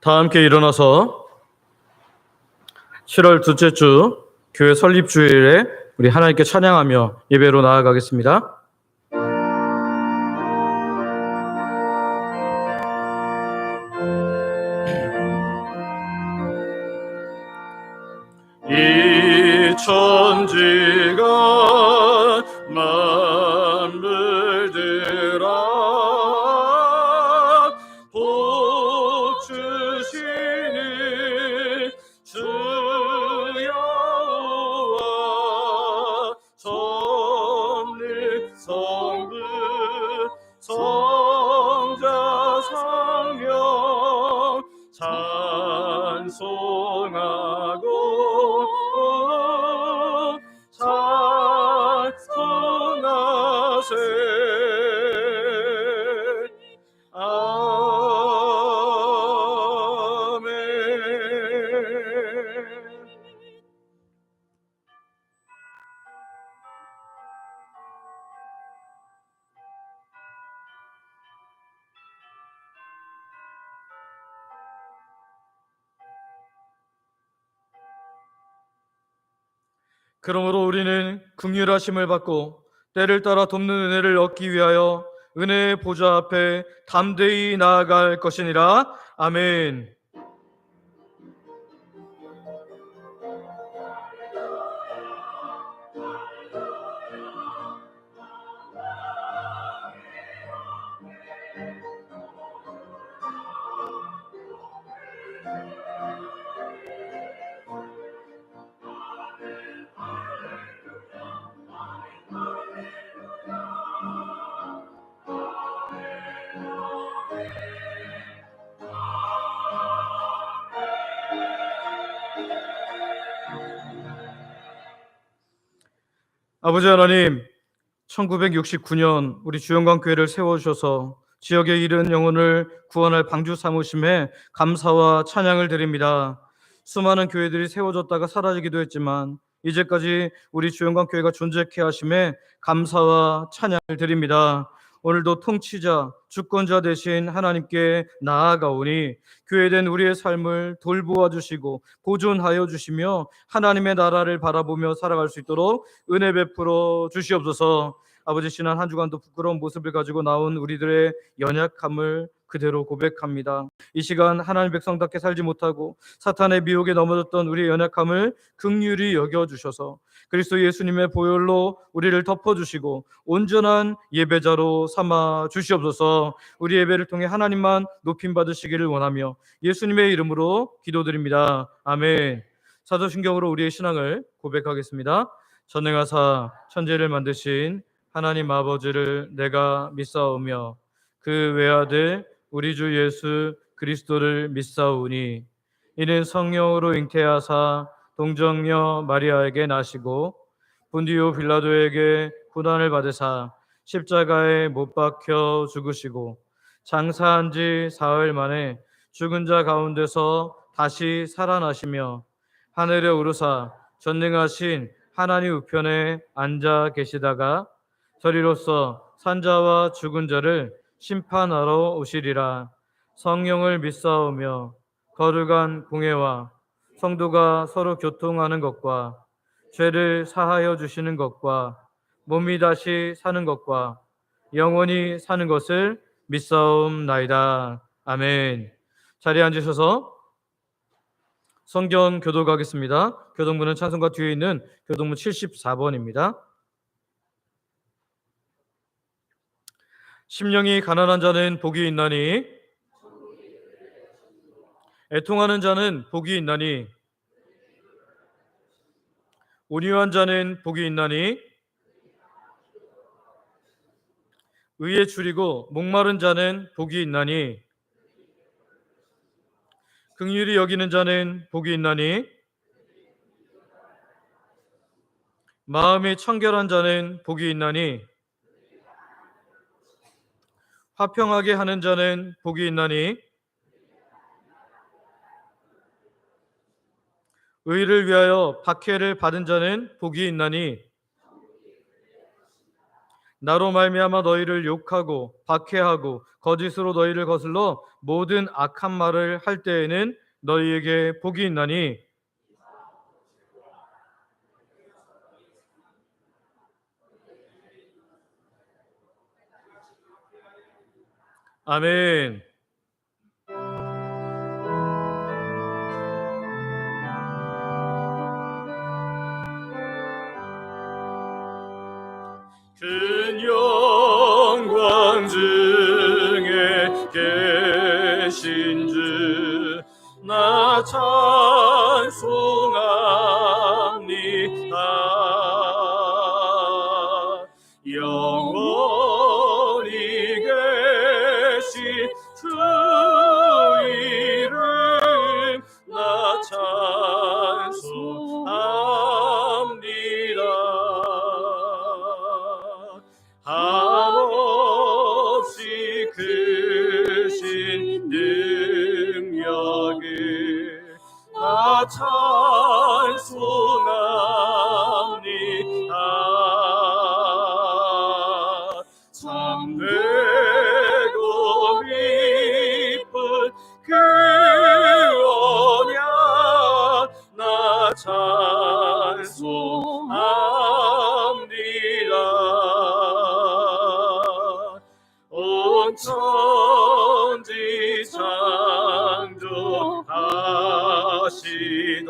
다 함께 일어나서 7월 둘째 주 교회 설립 주일에 우리 하나님께 찬양하며 예배로 나아가겠습니다. 이 천지가 만물들아 복 주시니 주 여호와 성리 성부 성자 성령 찬송하고 찬송하세. 아멘. 그러므로 우리는 긍휼하심을 받고 때를 따라 돕는 은혜를 얻기 위하여 은혜의 보좌 앞에 담대히 나아갈 것이니라. 아멘. 아버지 하나님, 1969년 우리 주영광교회를 세워주셔서 지역에 이른 영혼을 구원할 방주 삼으심에 감사와 찬양을 드립니다. 수많은 교회들이 세워졌다가 사라지기도 했지만 이제까지 우리 주영광교회가 존재케 하심에 감사와 찬양을 드립니다. 오늘도 통치자, 주권자 되신 하나님께 나아가오니 교회된 우리의 삶을 돌보아 주시고 보존하여 주시며 하나님의 나라를 바라보며 살아갈 수 있도록 은혜 베풀어 주시옵소서. 아버지, 지난 한 주간도 부끄러운 모습을 가지고 나온 우리들의 연약함을 그대로 고백합니다. 이 시간 하나님 백성답게 살지 못하고 사탄의 미혹에 넘어졌던 우리의 연약함을 긍휼히 여겨주셔서 그리스도 예수님의 보혈로 우리를 덮어주시고 온전한 예배자로 삼아 주시옵소서. 우리 예배를 통해 하나님만 높임 받으시기를 원하며 예수님의 이름으로 기도드립니다. 아멘. 사도신경으로 우리의 신앙을 고백하겠습니다. 전능하사 천지를 만드신 하나님 아버지를 내가 믿사오며 그 외아들 우리 주 예수 그리스도를 믿사오니 이는 성령으로 잉태하사 동정녀 마리아에게 나시고 본디오 빌라도에게 고난을 받으사 십자가에 못 박혀 죽으시고 장사한 지 사흘 만에 죽은 자 가운데서 다시 살아나시며 하늘에 오르사 전능하신 하나님 우편에 앉아 계시다가 저리로서 산자와 죽은 자를 심판하러 오시리라. 성령을 믿사오며 거룩한 공회와 성도가 서로 교통하는 것과 죄를 사하여 주시는 것과 몸이 다시 사는 것과 영원히 사는 것을 믿사옵나이다. 아멘. 자리에 앉으셔서 성경 교독하겠습니다. 교독문은 찬송가 뒤에 있는 교독문 74번입니다. 심령이 가난한 자는 복이 있나니 애통하는 자는 복이 있나니 온유한 자는 복이 있나니 의에 줄이고 목마른 자는 복이 있나니 긍휼히 여기는 자는 복이 있나니 마음이 청결한 자는 복이 있나니 화평하게 하는 자는 복이 있나니 의를 위하여 박해를 받은 자는 복이 있나니 나로 말미암아 너희를 욕하고 박해하고 거짓으로 너희를 거슬러 모든 악한 말을 할 때에는 너희에게 복이 있나니. 아멘. 큰 영광 중에 계신 주 나 찬송합니다. 영원히 계신 주 이름 나 찬송합니다. 한없이 크신 능력을 나 찬송합니다. 참되고 기쁜 그 언약 나 찬송합니다. 온 천지 창조하시던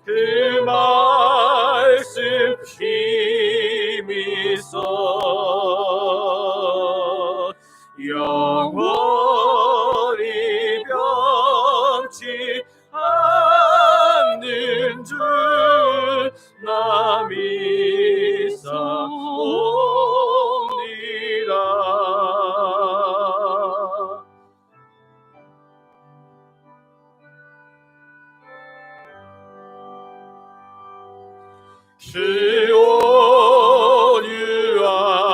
그 말씀 힘이 있어 영원히 변치 않는 줄 나 믿사옵니다. 주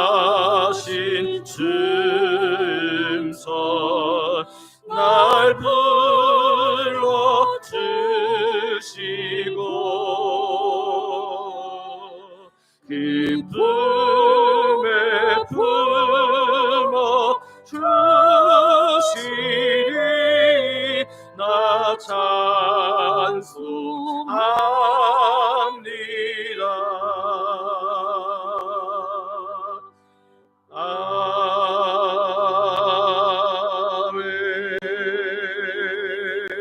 온유하신 줌선 날 불러주시고 기쁨에 품어 주시니 나 찬송합니다.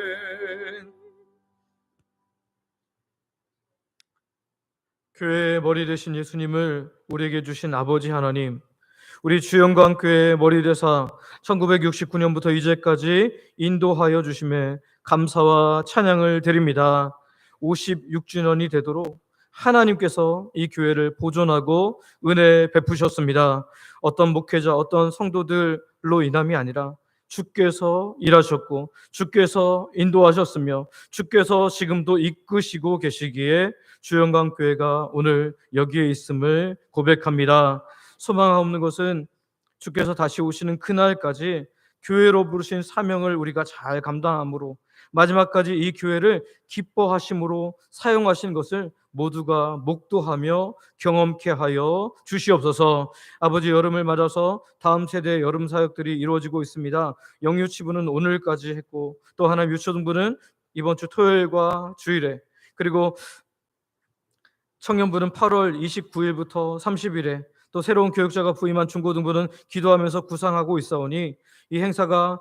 아멘. 교회의 머리 되신 예수님을 우리에게 주신 아버지 하나님, 우리 주영광교회 머리대사 1969년부터 이제까지 인도하여 주심에 감사와 찬양을 드립니다. 56주년이 되도록 하나님께서 이 교회를 보존하고 은혜 베푸셨습니다. 어떤 목회자, 어떤 성도들로 인함이 아니라 주께서 일하셨고 주께서 인도하셨으며 주께서 지금도 이끄시고 계시기에 주영광교회가 오늘 여기에 있음을 고백합니다. 소망 없는 것은 주께서 다시 오시는 그날까지 교회로 부르신 사명을 우리가 잘 감당함으로 마지막까지 이 교회를 기뻐하심으로 사용하신 것을 모두가 목도하며 경험케 하여 주시옵소서. 아버지, 여름을 맞아서 다음 세대의 여름 사역들이 이루어지고 있습니다. 영유치부는 오늘까지 했고 또 하나 유초등부는 이번 주 토요일과 주일에, 그리고 청년부는 8월 29일부터 30일에, 또 새로운 교육자가 부임한 중고등부는 기도하면서 구상하고 있사오니 이 행사가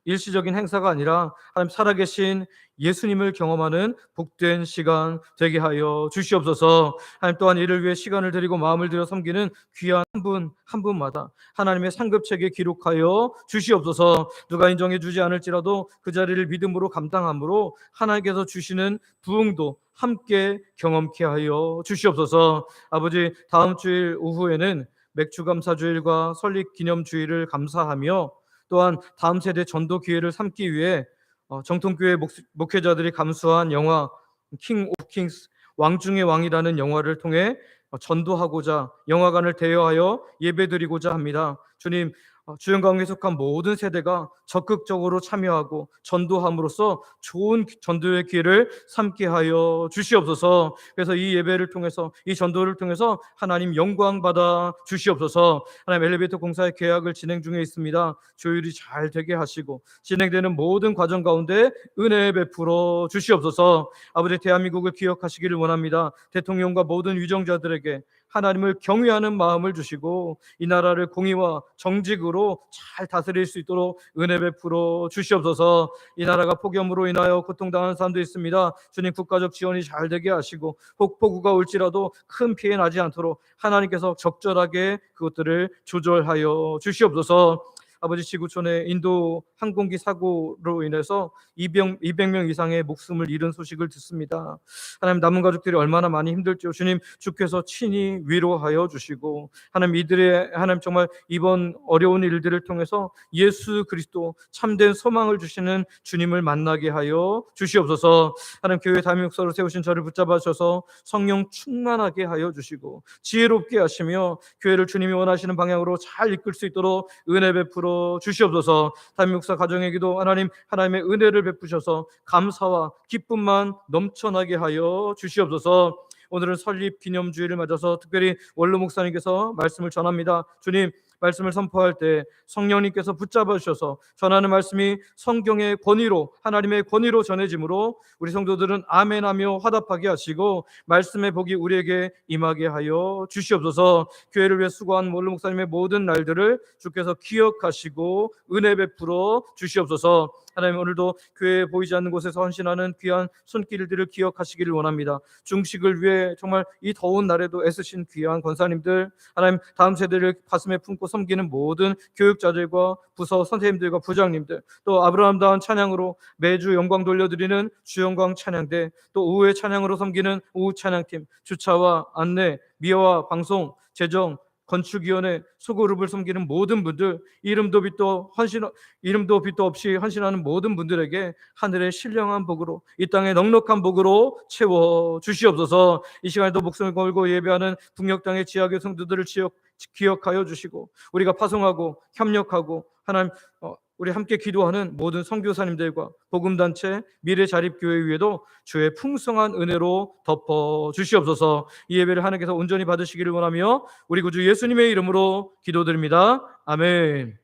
일시적인 행사가 아니라 하나님 살아계신 예수님을 경험하는 복된 시간 되게 하여 주시옵소서. 하나님 또한 이를 위해 시간을 드리고 마음을 들여 섬기는 귀한 한 분 한 분마다 하나님의 상급책에 기록하여 주시옵소서. 누가 인정해 주지 않을지라도 그 자리를 믿음으로 감당함으로 하나님께서 주시는 부흥도 함께 경험케 하여 주시옵소서. 아버지, 다음 주일 오후에는 맥주감사주일과 설립기념주일을 감사하며 또한 다음 세대 전도 기회를 삼기 위해 정통교회 목회자들이 감수한 영화 킹 오브 킹스, 왕 중의 왕이라는 영화를 통해 전도하고자 영화관을 대여하여 예배드리고자 합니다. 주님, 주영광에 속한 모든 세대가 적극적으로 참여하고 전도함으로써 좋은 전도의 기회를 삼게 하여 주시옵소서. 그래서 이 예배를 통해서, 이 전도를 통해서 하나님 영광 받아 주시옵소서. 하나님, 엘리베이터 공사의 계약을 진행 중에 있습니다. 조율이 잘 되게 하시고 진행되는 모든 과정 가운데 은혜 베풀어 주시옵소서. 아버지, 대한민국을 기억하시기를 원합니다. 대통령과 모든 위정자들에게 하나님을 경외하는 마음을 주시고 이 나라를 공의와 정직으로 잘 다스릴 수 있도록 은혜 베풀어 주시옵소서. 이 나라가 폭염으로 인하여 고통당하는 사람도 있습니다. 주님, 국가적 지원이 잘 되게 하시고 폭우가 올지라도 큰 피해 나지 않도록 하나님께서 적절하게 그것들을 조절하여 주시옵소서. 아버지, 지구촌의 인도 항공기 사고로 인해서 200명 이상의 목숨을 잃은 소식을 듣습니다. 하나님, 남은 가족들이 얼마나 많이 힘들지요. 주님, 주께서 친히 위로하여 주시고 하나님 정말 이번 어려운 일들을 통해서 예수 그리스도 참된 소망을 주시는 주님을 만나게 하여 주시옵소서. 하나님, 교회 담임목사로 세우신 저를 붙잡아 주셔서 성령 충만하게 하여 주시고 지혜롭게 하시며 교회를 주님이 원하시는 방향으로 잘 이끌 수 있도록 은혜 베풀어 주시옵소서. 담임목사 가정에게도 하나님의 은혜를 베푸셔서 감사와 기쁨만 넘쳐나게 하여 주시옵소서. 오늘은 설립 기념주일을 맞아서 특별히 원로 목사님께서 말씀을 전합니다. 주님, 말씀을 선포할 때 성령님께서 붙잡아 주셔서 전하는 말씀이 성경의 권위로, 하나님의 권위로 전해지므로 우리 성도들은 아멘하며 화답하게 하시고 말씀의 복이 우리에게 임하게 하여 주시옵소서. 교회를 위해 수고한 원로 목사님의 모든 날들을 주께서 기억하시고 은혜 베풀어 주시옵소서. 하나님, 오늘도 교회에 보이지 않는 곳에서 헌신하는 귀한 손길들을 기억하시기를 원합니다. 중식을 위해 정말 이 더운 날에도 애쓰신 귀한 권사님들, 하나님, 다음 세대를 가슴에 품고 섬기는 모든 교육자들과 부서 선생님들과 부장님들, 또 아브라함다운 찬양으로 매주 영광 돌려드리는 주영광 찬양대, 또 오후에 찬양으로 섬기는 오후 찬양팀, 주차와 안내, 미화와 방송, 재정, 건축위원회, 소그룹을 섬기는 모든 분들, 이름도 빛도 없이 헌신하는 모든 분들에게 하늘의 신령한 복으로, 이 땅의 넉넉한 복으로 채워 주시옵소서. 이 시간에도 목숨을 걸고 예배하는 북녘 땅의 지하교회 성도들을 기억하여 주시고 우리가 파송하고 협력하고 하나님, 우리 함께 기도하는 모든 선교사님들과 복음단체 미래자립교회 위에도 주의 풍성한 은혜로 덮어 주시옵소서. 이 예배를 하나님께서 온전히 받으시기를 원하며 우리 구주 예수님의 이름으로 기도드립니다. 아멘.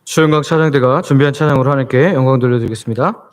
주영광 찬양대가 준비한 찬양으로 하나님께 영광 돌려드리겠습니다.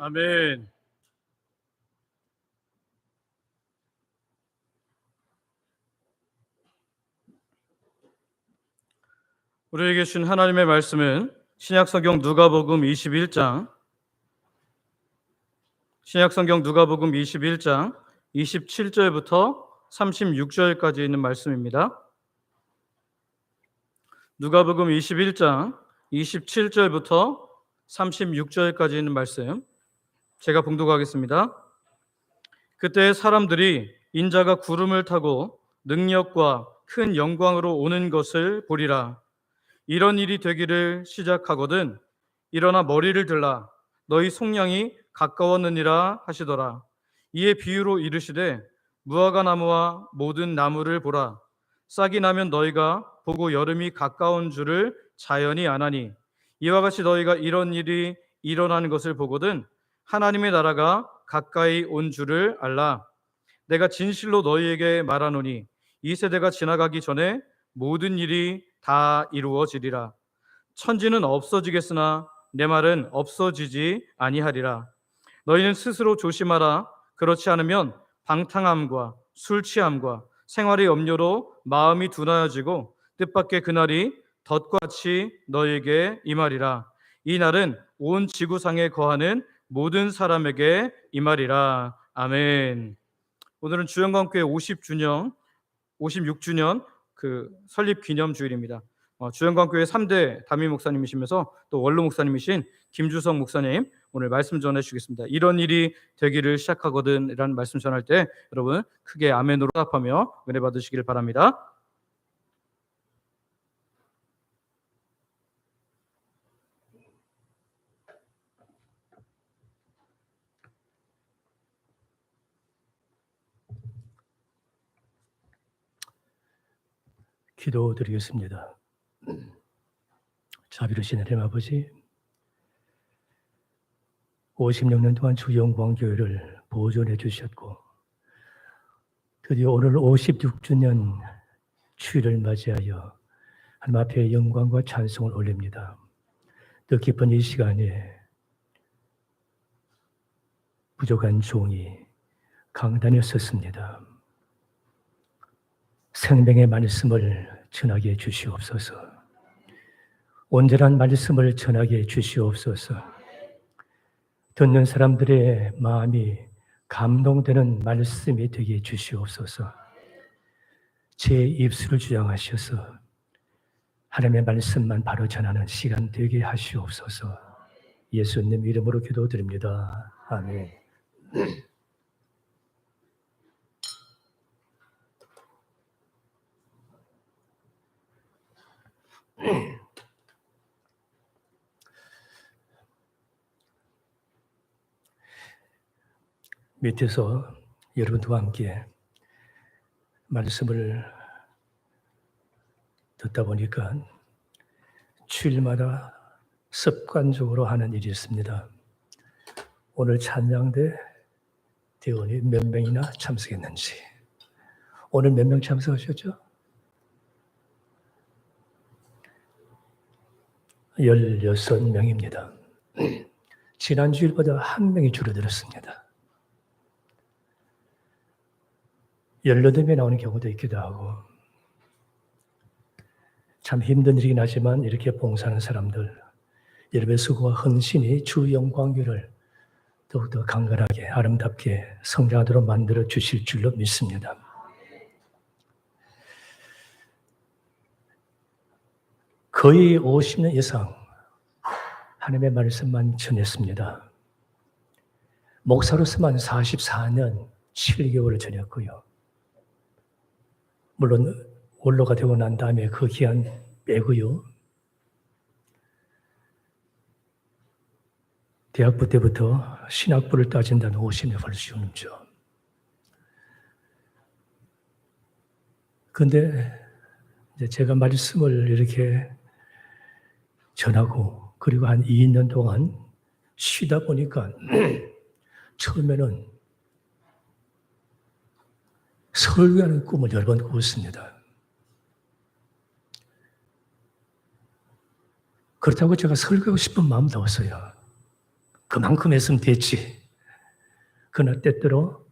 아멘. 우리에게 주신 하나님의 말씀은 신약성경 누가복음 21장 27절부터 36절까지 있는 말씀입니다. 누가복음 21장 27절부터 36절까지 있는 말씀 제가 봉독하겠습니다. 그때 사람들이 인자가 구름을 타고 능력과 큰 영광으로 오는 것을 보리라. 이런 일이 되기를 시작하거든 일어나 머리를 들라 너희 속량이 가까웠느니라 하시더라. 이에 비유로 이르시되 무화과 나무와 모든 나무를 보라. 싹이 나면 너희가 보고 여름이 가까운 줄을 자연히 아나니 이와 같이 너희가 이런 일이 일어나는 것을 보거든 하나님의 나라가 가까이 온 줄을 알라. 내가 진실로 너희에게 말하노니 이 세대가 지나가기 전에 모든 일이 다 이루어지리라. 천지는 없어지겠으나 내 말은 없어지지 아니하리라. 너희는 스스로 조심하라. 그렇지 않으면 방탕함과 술 취함과 생활의 염려로 마음이 둔하여지고 뜻밖의 그날이 덫같이 너희에게 임하리라. 이 날은 온 지구상에 거하는 모든 사람에게 임하리라. 아멘. 오늘은 주영광교회 56주년 그 설립 기념 주일입니다. 주영광교회 3대 담임 목사님이시면서 또 원로 목사님이신 김주성 목사님 오늘 말씀 전해 주시겠습니다. 이런 일이 되기를 시작하거든 이라는 말씀 전할 때 여러분 크게 아멘으로 답하며 은혜 받으시길 바랍니다. 기도드리겠습니다. 자비로우신 하나님 아버지, 56년 동안 주영광교회를 보존해 주셨고 드디어 오늘 56주년 추일을 맞이하여 하나님 앞에 영광과 찬송을 올립니다. 뜻깊은 이 시간에 부족한 종이 강단에 섰습니다. 생명의 말씀을 전하게 해 주시옵소서. 온전한 말씀을 전하게 해 주시옵소서. 듣는 사람들의 마음이 감동되는 말씀이 되게 해 주시옵소서. 제 입술을 주장하셔서 하나님의 말씀만 바로 전하는 시간 되게 하시옵소서. 예수님 이름으로 기도드립니다. 아멘. 밑에서 여러분과 함께 말씀을 듣다 보니까 주일마다 습관적으로 하는 일이 있습니다. 오늘 찬양대 대원이 몇 명이나 참석했는지. 오늘 몇 명 참석하셨죠? 16명입니다. 지난 주일보다 한 명이 줄어들었습니다. 18명이 나오는 경우도 있기도 하고 참 힘든 일이긴 하지만 이렇게 봉사하는 사람들 여러분의 수고와 헌신이 주 영광교를 더욱더 강건하게 아름답게 성장하도록 만들어 주실 줄로 믿습니다. 거의 50년 이상 하나님의 말씀만 전했습니다. 목사로서만 44년 7개월을 전했고요. 물론 원로가 되고 난 다음에 그 기한 빼고요. 대학부 때부터 신학부를 따진다는 오심에 발시운죠. 그런데 이제 제가 말씀을 이렇게 전하고 그리고 한 2년 동안 쉬다 보니까 처음에는 설교하는 꿈을 여러 번 꾸었습니다. 그렇다고 제가 설교하고 싶은 마음도 없어요. 그만큼 했으면 됐지. 그러나 때때로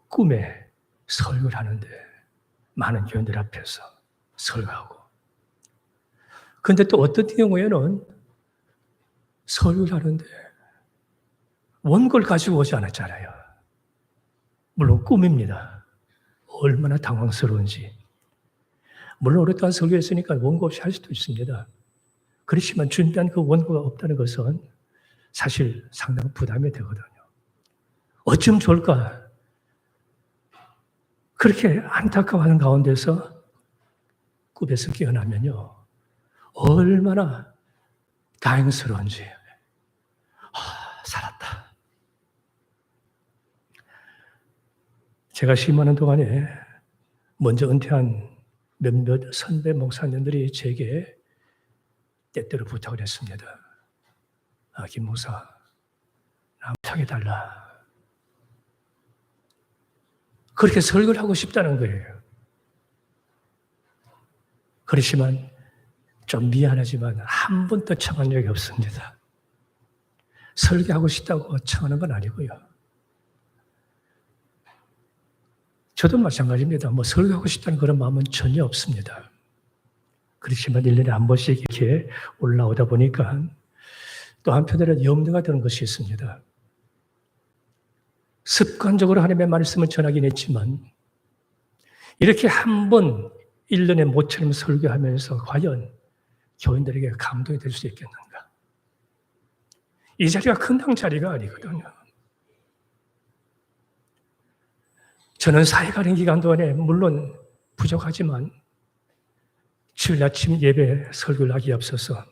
꿈에 설교를 하는데 많은 교인들 앞에서 설교하고, 그런데 또 어떤 경우에는 설교를 하는데 원고를 가지고 오지 않았잖아요. 물론 꿈입니다. 얼마나 당황스러운지. 물론 오랫동안 설교했으니까 원고 없이 할 수도 있습니다. 그렇지만 준비한 그 원고가 없다는 것은 사실 상당히 부담이 되거든요. 어쩜 좋을까? 그렇게 안타까워하는 가운데서 꿈에서 깨어나면요, 얼마나 다행스러운지. 살았다. 제가 심하는 동안에 먼저 은퇴한 몇몇 선배 목사님들이 제게 때때로 부탁을 했습니다. 김 목사, 나 부탁해달라. 그렇게 설교를 하고 싶다는 거예요. 그렇지만 좀 미안하지만 한 번도 청한 적이 없습니다. 설교하고 싶다고 청하는 건 아니고요. 저도 마찬가지입니다. 설교하고 싶다는 그런 마음은 전혀 없습니다. 그렇지만 1년에 한 번씩 이렇게 올라오다 보니까 또 한편으로는 염려가 되는 것이 있습니다. 습관적으로 하나님의 말씀을 전하긴 했지만 이렇게 한 번 1년에 모처럼 설교하면서 과연 교인들에게 감동이 될 수 있겠는가? 이 자리가 큰당 자리가 아니거든요. 저는 사회 가는 기간 동안에 물론 부족하지만 주일 아침 예배 설교를 하기에 앞서서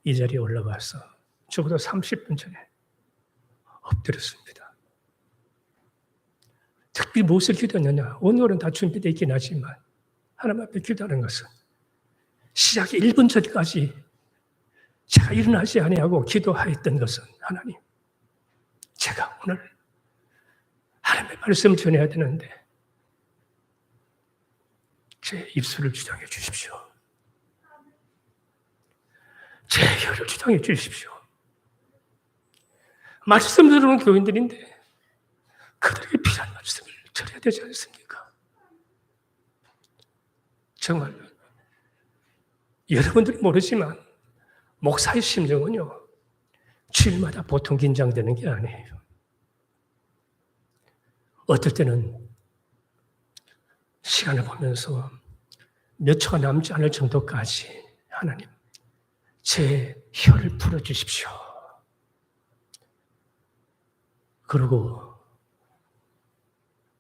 이 자리에 올라가서 적어도 30분 전에 엎드렸습니다. 특별히 무엇을 기도했느냐? 오늘은 다 준비되어 있긴 하지만 하나님 앞에 기도하는 것은 시작 1분 전까지 제가 일어나지 아니하고 기도하였던 것은 하나님, 제가 오늘 하나님의 말씀을 전해야 되는데 제 입술을 주장해 주십시오. 제 혀를 주장해 주십시오. 말씀 들으는 교인들인데 그들에게 필요한 말씀을 전해야 되지 않습니까? 정말 여러분들이 모르지만 목사의 심정은요, 주일마다 보통 긴장되는 게 아니에요. 어떨 때는 시간을 보면서 몇 초가 남지 않을 정도까지 하나님, 제 혀를 풀어주십시오. 그러고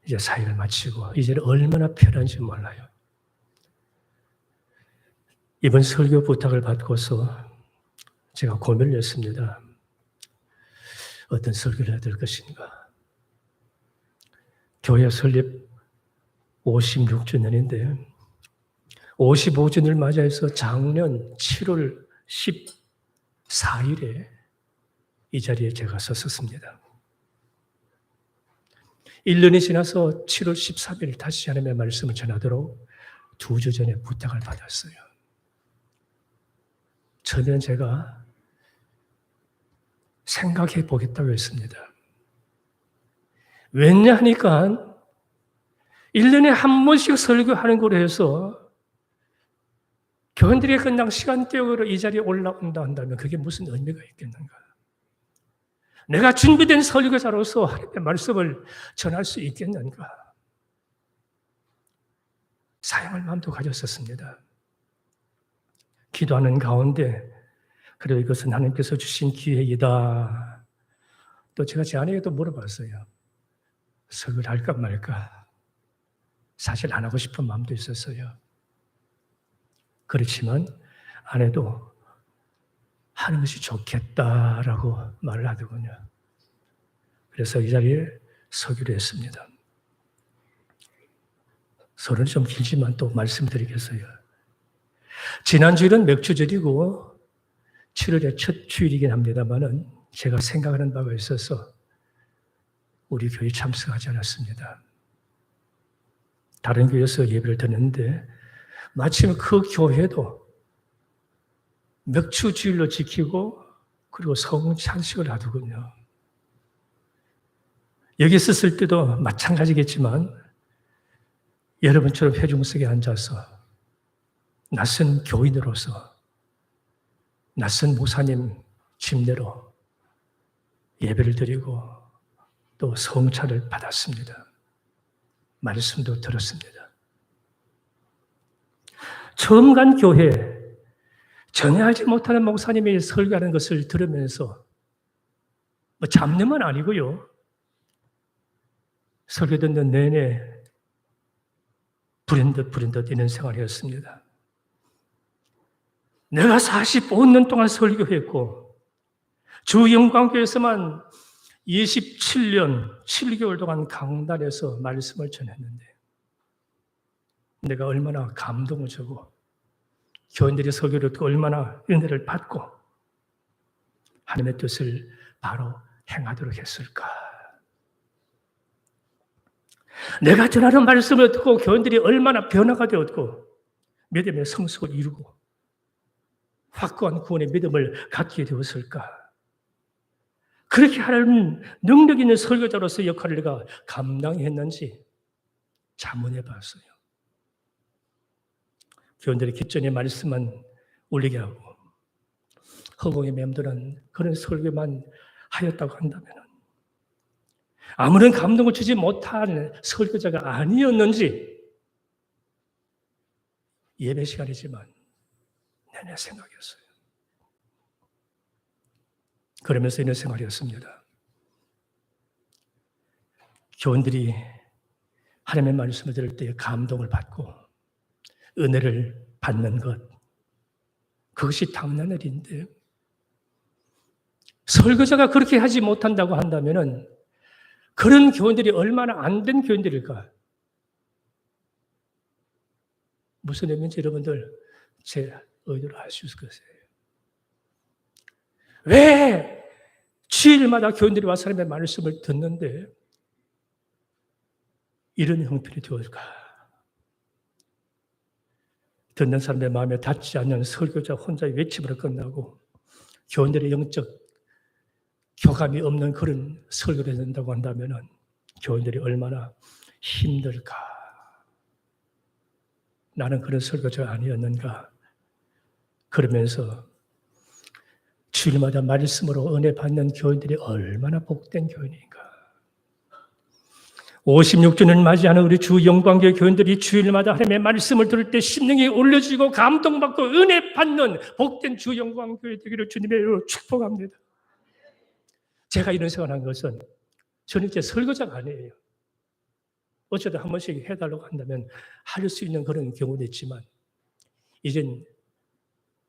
이제 사역을 마치고 이제는 얼마나 편한지 몰라요. 이번 설교 부탁을 받고서 제가 고민을 했습니다. 어떤 설교를 해야 될 것인가. 교회 설립 56주년인데 55주년을 맞이해서 작년 7월 14일에 이 자리에 제가 섰었습니다. 1년이 지나서 7월 13일 다시 하나님의 말씀을 전하도록 2주 전에 부탁을 받았어요. 처음에는 제가 생각해 보겠다고 했습니다. 왜냐 하니까 1년에 한 번씩 설교하는 걸로 해서 교인들이 그냥 시간대로 이 자리에 올라온다 한다면 그게 무슨 의미가 있겠는가? 내가 준비된 설교자로서 하나님의 말씀을 전할 수 있겠는가? 사양할 마음도 가졌었습니다. 기도하는 가운데 그래도 이것은 하나님께서 주신 기회이다. 또 제가 제 아내에게도 물어봤어요. 설교를 할까 말까? 사실 안 하고 싶은 마음도 있었어요. 그렇지만 아내도 하는 것이 좋겠다라고 말을 하더군요. 그래서 이 자리에 서기로 했습니다. 서론이 좀 길지만 또 말씀드리겠어요. 지난주일은 맥주절이고 7월의 첫 주일이긴 합니다만은 제가 생각하는 바가 있어서 우리 교회 참석하지 않았습니다. 다른 교회에서 예배를 드렸는데 마침 그 교회도 맥주주일로 지키고 그리고 성찬식을 하더군요. 여기 있었을 때도 마찬가지겠지만 여러분처럼 회중석에 앉아서 낯선 교인으로서 낯선 목사님 침례로 예배를 드리고 또 성찬을 받았습니다. 말씀도 들었습니다. 처음 간 교회, 전혀 알지 못하는 목사님이 설교하는 것을 들으면서 잡념은 아니고요. 설교 듣는 내내 부린 듯 있는 생활이었습니다. 내가 45년 동안 설교했고 주영광교회에서만 27년 7개월 동안 강단에서 말씀을 전했는데 내가 얼마나 감동을 주고 교인들이 설교를 듣고 얼마나 은혜를 받고 하나님의 뜻을 바로 행하도록 했을까. 내가 전하는 말씀을 듣고 교인들이 얼마나 변화가 되었고 믿음의 성숙을 이루고 확고한 구원의 믿음을 갖게 되었을까. 그렇게 하는 능력 있는 설교자로서 역할을 내가 감당했는지 자문해 봤어요. 교인들의 깃전의 말씀만 올리게 하고 허공에 맴도는 그런 설교만 하였다고 한다면 아무런 감동을 주지 못한 설교자가 아니었는지 예배 시간이지만 내내 생각이었어요. 그러면서 이런 생활이었습니다. 교인들이 하나님의 말씀을 들을 때 감동을 받고 은혜를 받는 것, 그것이 당연한 일인데 설교자가 그렇게 하지 못한다고 한다면 그런 교인들이 얼마나 안 된 교인들일까? 무슨 의미인지 여러분들 제 의도를 알 수 있을 것이에요. 왜 주일마다 교인들이 와서 하나님의 말씀을 듣는데 이런 형편이 되었을까? 듣는 사람의 마음에 닿지 않는 설교자 혼자의 외침으로 끝나고 교인들의 영적 교감이 없는 그런 설교를 듣는다고 한다면 교인들이 얼마나 힘들까? 나는 그런 설교자가 아니었는가? 그러면서 주일마다 말씀으로 은혜 받는 교인들이 얼마나 복된 교인인가? 56주년 맞이하는 우리 주 영광교회 교인들이 주일마다 하나님의 말씀을 들을 때 심령이 올려지고 감동받고 은혜 받는 복된 주 영광교회 되기를 주님의 이름으로 축복합니다. 제가 이런 생각을 한 것은 저는 이제 설교자가 아니에요. 어쩌다 한 번씩 해달라고 한다면 할 수 있는 그런 경우도 있지만 이젠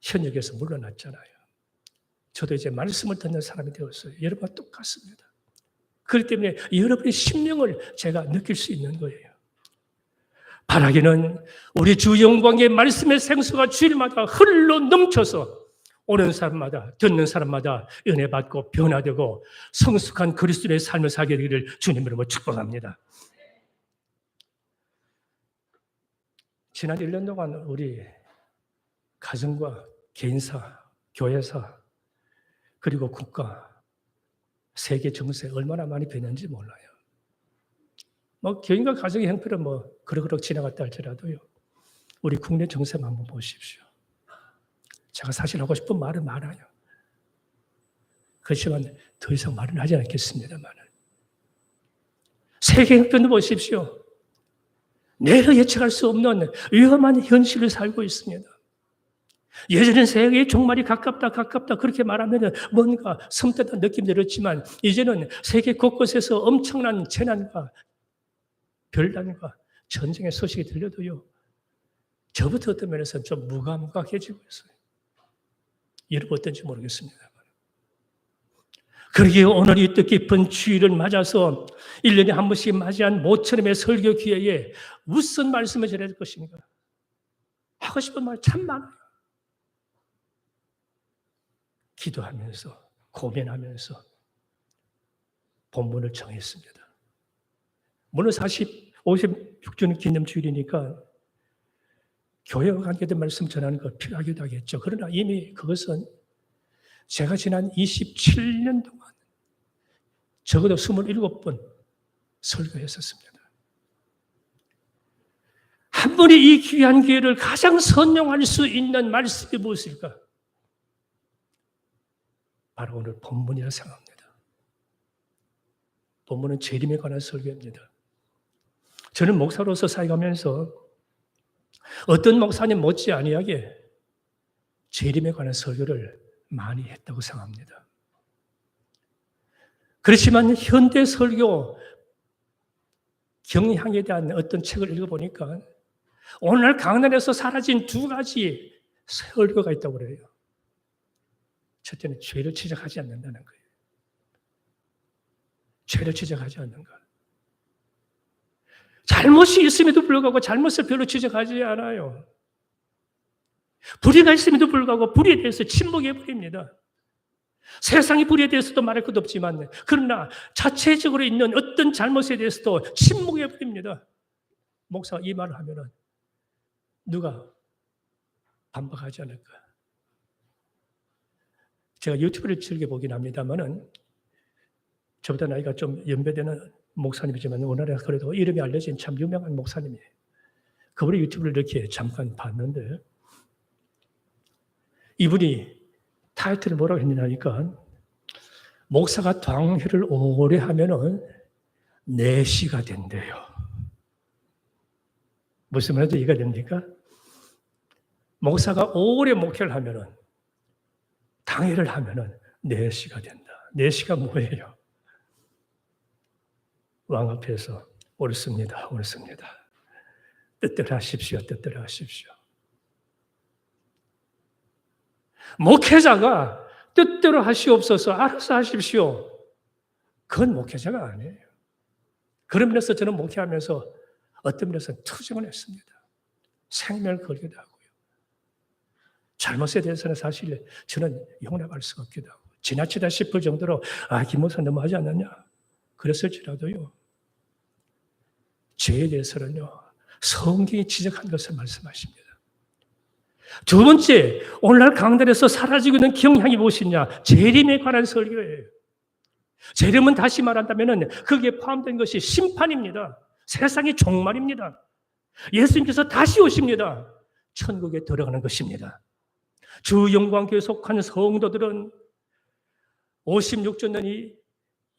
현역에서 물러났잖아요. 저도 이제 말씀을 듣는 사람이 되었어요. 여러분과 똑같습니다. 그렇기 때문에 여러분의 심령을 제가 느낄 수 있는 거예요. 바라기는 우리 주 영광의 말씀의 생수가 주일마다 흘러 넘쳐서 오는 사람마다 듣는 사람마다 은혜 받고 변화되고 성숙한 그리스도의 삶을 살게 되기를 주님으로 축복합니다. 지난 1년 동안 우리 가정과 개인사, 교회사 그리고 국가, 세계 정세 얼마나 많이 변했는지 몰라요. 개인과 가정의 형편은 그럭그럭 지나갔다 할지라도요. 우리 국내 정세만 한번 보십시오. 제가 사실 하고 싶은 말은 많아요. 그렇지만 더 이상 말은 하지 않겠습니다만 세계 형편도 보십시오. 내려 예측할 수 없는 위험한 현실을 살고 있습니다. 예전엔 세계의 종말이 가깝다 그렇게 말하면 뭔가 섬뜩한 느낌이 들었지만 이제는 세계 곳곳에서 엄청난 재난과 별난과 전쟁의 소식이 들려도요. 저부터 어떤 면에서는 좀 무감각해지고 있어요. 여러분 어떤지 모르겠습니다. 그러기에 오늘 이 뜻깊은 주일을 맞아서 1년에 한 번씩 맞이한 모처럼의 설교 기회에 무슨 말씀을 전해야 될 것인가? 하고 싶은 말 참 많아요. 기도하면서 고민하면서 본문을 정했습니다. 물론 56주년 기념 주일이니까 교회와 관계된 말씀 전하는 거 필요하기도 하겠죠. 그러나 이미 그것은 제가 지난 27년 동안 적어도 27번 설교했었습니다. 한 번이 이 귀한 기회를 가장 선용할 수 있는 말씀이 무엇일까? 바로 오늘 본문이라 생각합니다. 본문은 재림에 관한 설교입니다. 저는 목사로서 사역하면서 어떤 목사님 못지 아니하게 재림에 관한 설교를 많이 했다고 생각합니다. 그렇지만 현대 설교 경향에 대한 어떤 책을 읽어보니까 오늘날 강단에서 사라진 두 가지 설교가 있다고 그래요. 첫째는 죄를 지적하지 않는다는 거예요. 죄를 지적하지 않는 것. 잘못이 있음에도 불구하고 잘못을 별로 지적하지 않아요. 불의가 있음에도 불구하고 불의에 대해서 침묵해버립니다. 세상의 불의에 대해서도 말할 것도 없지만 그러나 자체적으로 있는 어떤 잘못에 대해서도 침묵해버립니다. 목사가 이 말을 하면은 누가 반박하지 않을까? 제가 유튜브를 즐겨보긴 합니다만은 저보다 나이가 좀 연배되는 목사님이지만 오늘날 그래도 이름이 알려진 참 유명한 목사님이에요. 그분의 유튜브를 이렇게 잠깐 봤는데 이분이 타이틀을 뭐라고 했냐니까 목사가 당회를 오래 하면은 4시가 된대요. 무슨 말인지 이해가 됩니까? 목사가 오래 목회를 하면은 당회를 하면은 4시가 된다. 4시가 뭐예요? 왕 앞에서 옳습니다. 옳습니다. 뜻대로 하십시오. 뜻대로 하십시오. 목회자가 뜻대로 하시옵소서 알아서 하십시오. 그건 목회자가 아니에요. 그런 면에서 저는 목회하면서 어떤 면에서는 투정을 했습니다. 생명을 걸기도 하고요. 잘못에 대해서는 사실 저는 용납할 수가 없기도 하고 지나치다 싶을 정도로 김 목사 너무 하지 않느냐 그랬을지라도요. 죄에 대해서는요. 성경이 지적한 것을 말씀하십니다. 두 번째, 오늘날 강단에서 사라지고 있는 경향이 무엇이냐? 재림에 관한 설교예요. 재림은 다시 말한다면 거기에 포함된 것이 심판입니다. 세상의 종말입니다. 예수님께서 다시 오십니다. 천국에 들어가는 것입니다. 주 영광교회에 속한 성도들은 56주년이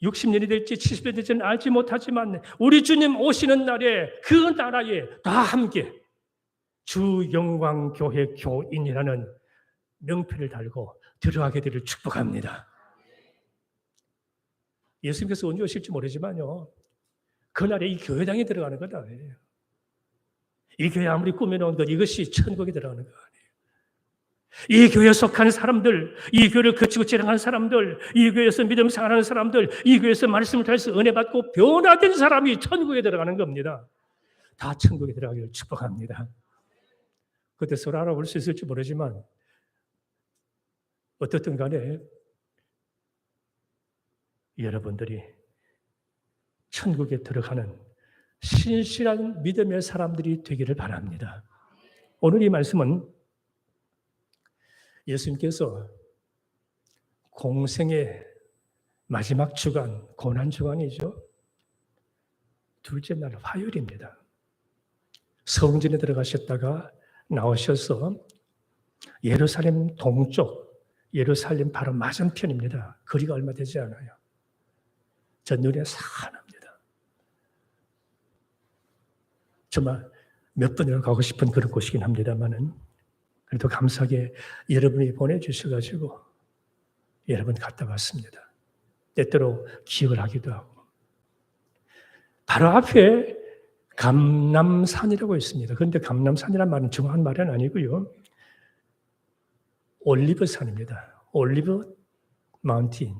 60년이 될지 70년이 될지는 알지 못하지만 우리 주님 오시는 날에 그 나라에 다 함께 주 영광교회 교인이라는 명패를 달고 들어가게 되기를 축복합니다. 예수님께서 언제 오실지 모르지만요. 그날에 이 교회당에 들어가는 것 아니에요. 이 교회 아무리 꾸며놓은 것 이것이 천국에 들어가는 거 아니에요. 이 교회에 속한 사람들, 이 교회를 거치고 지나가는 사람들, 이 교회에서 믿음 생활하는 사람들, 이 교회에서 말씀을 통해서 은혜 받고 변화된 사람이 천국에 들어가는 겁니다. 다 천국에 들어가기를 축복합니다. 그때 서로 알아볼 수 있을지 모르지만 어떻든 간에 여러분들이 천국에 들어가는 신실한 믿음의 사람들이 되기를 바랍니다. 오늘 이 말씀은 예수님께서 공생의 마지막 주간, 고난 주간이죠. 둘째 날 화요일입니다. 성전에 들어가셨다가 나오셔서 예루살렘 동쪽, 예루살렘 바로 맞은편입니다. 거리가 얼마 되지 않아요. 저 눈에 산합니다. 정말 몇 번이나 가고 싶은 그런 곳이긴 합니다만은 그래도 감사하게 여러분이 보내주셔가지고 여러분 갔다 왔습니다. 때때로 기억을 하기도 하고. 바로 앞에 감람산이라고 있습니다. 그런데 감람산이라는 말은 정확한 말은 아니고요. 올리브 산입니다. 올리브 마운틴.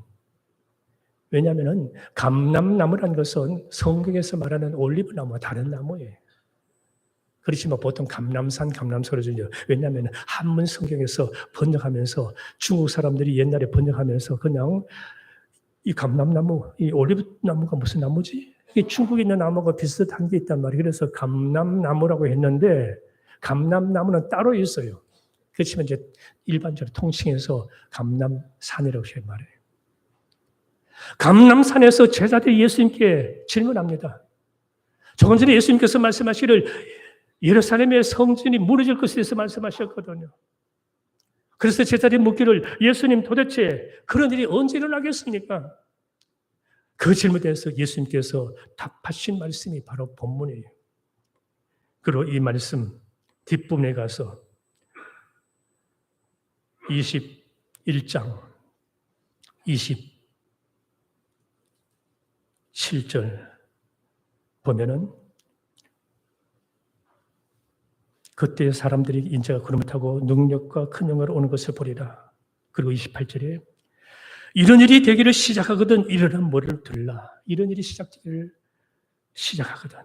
왜냐하면 감람나무라는 것은 성경에서 말하는 올리브 나무와 다른 나무예요. 그렇지만 보통 감람산, 감람소를 주죠. 왜냐하면 한문 성경에서 번역하면서 중국 사람들이 옛날에 번역하면서 그냥 이 감람나무, 이 올리브 나무가 무슨 나무지? 이게 중국에 있는 나무가 비슷한 게 있단 말이에요. 그래서 감람나무라고 했는데 감람나무는 따로 있어요. 그렇지만 이제 일반적으로 통칭해서 감람산이라고 말해요. 감람산에서 제자들이 예수님께 질문합니다. 조금 전에 예수님께서 말씀하시기를 예루살렘의 성전이 무너질 것에 대해서 말씀하셨거든요. 그래서 제자들이 묻기를 예수님 도대체 그런 일이 언제 일어나겠습니까? 그 질문에 대해서 예수님께서 답하신 말씀이 바로 본문이에요. 그리고 이 말씀 뒷부분에 가서 21장 27절 보면은 그때 사람들이 인자가 구름을 타고 능력과 큰 영광으로 오는 것을 보리라. 그리고 28절에 이런 일이 되기를 시작하거든 일어난 머리를 들라. 이런 일이 시작하거든.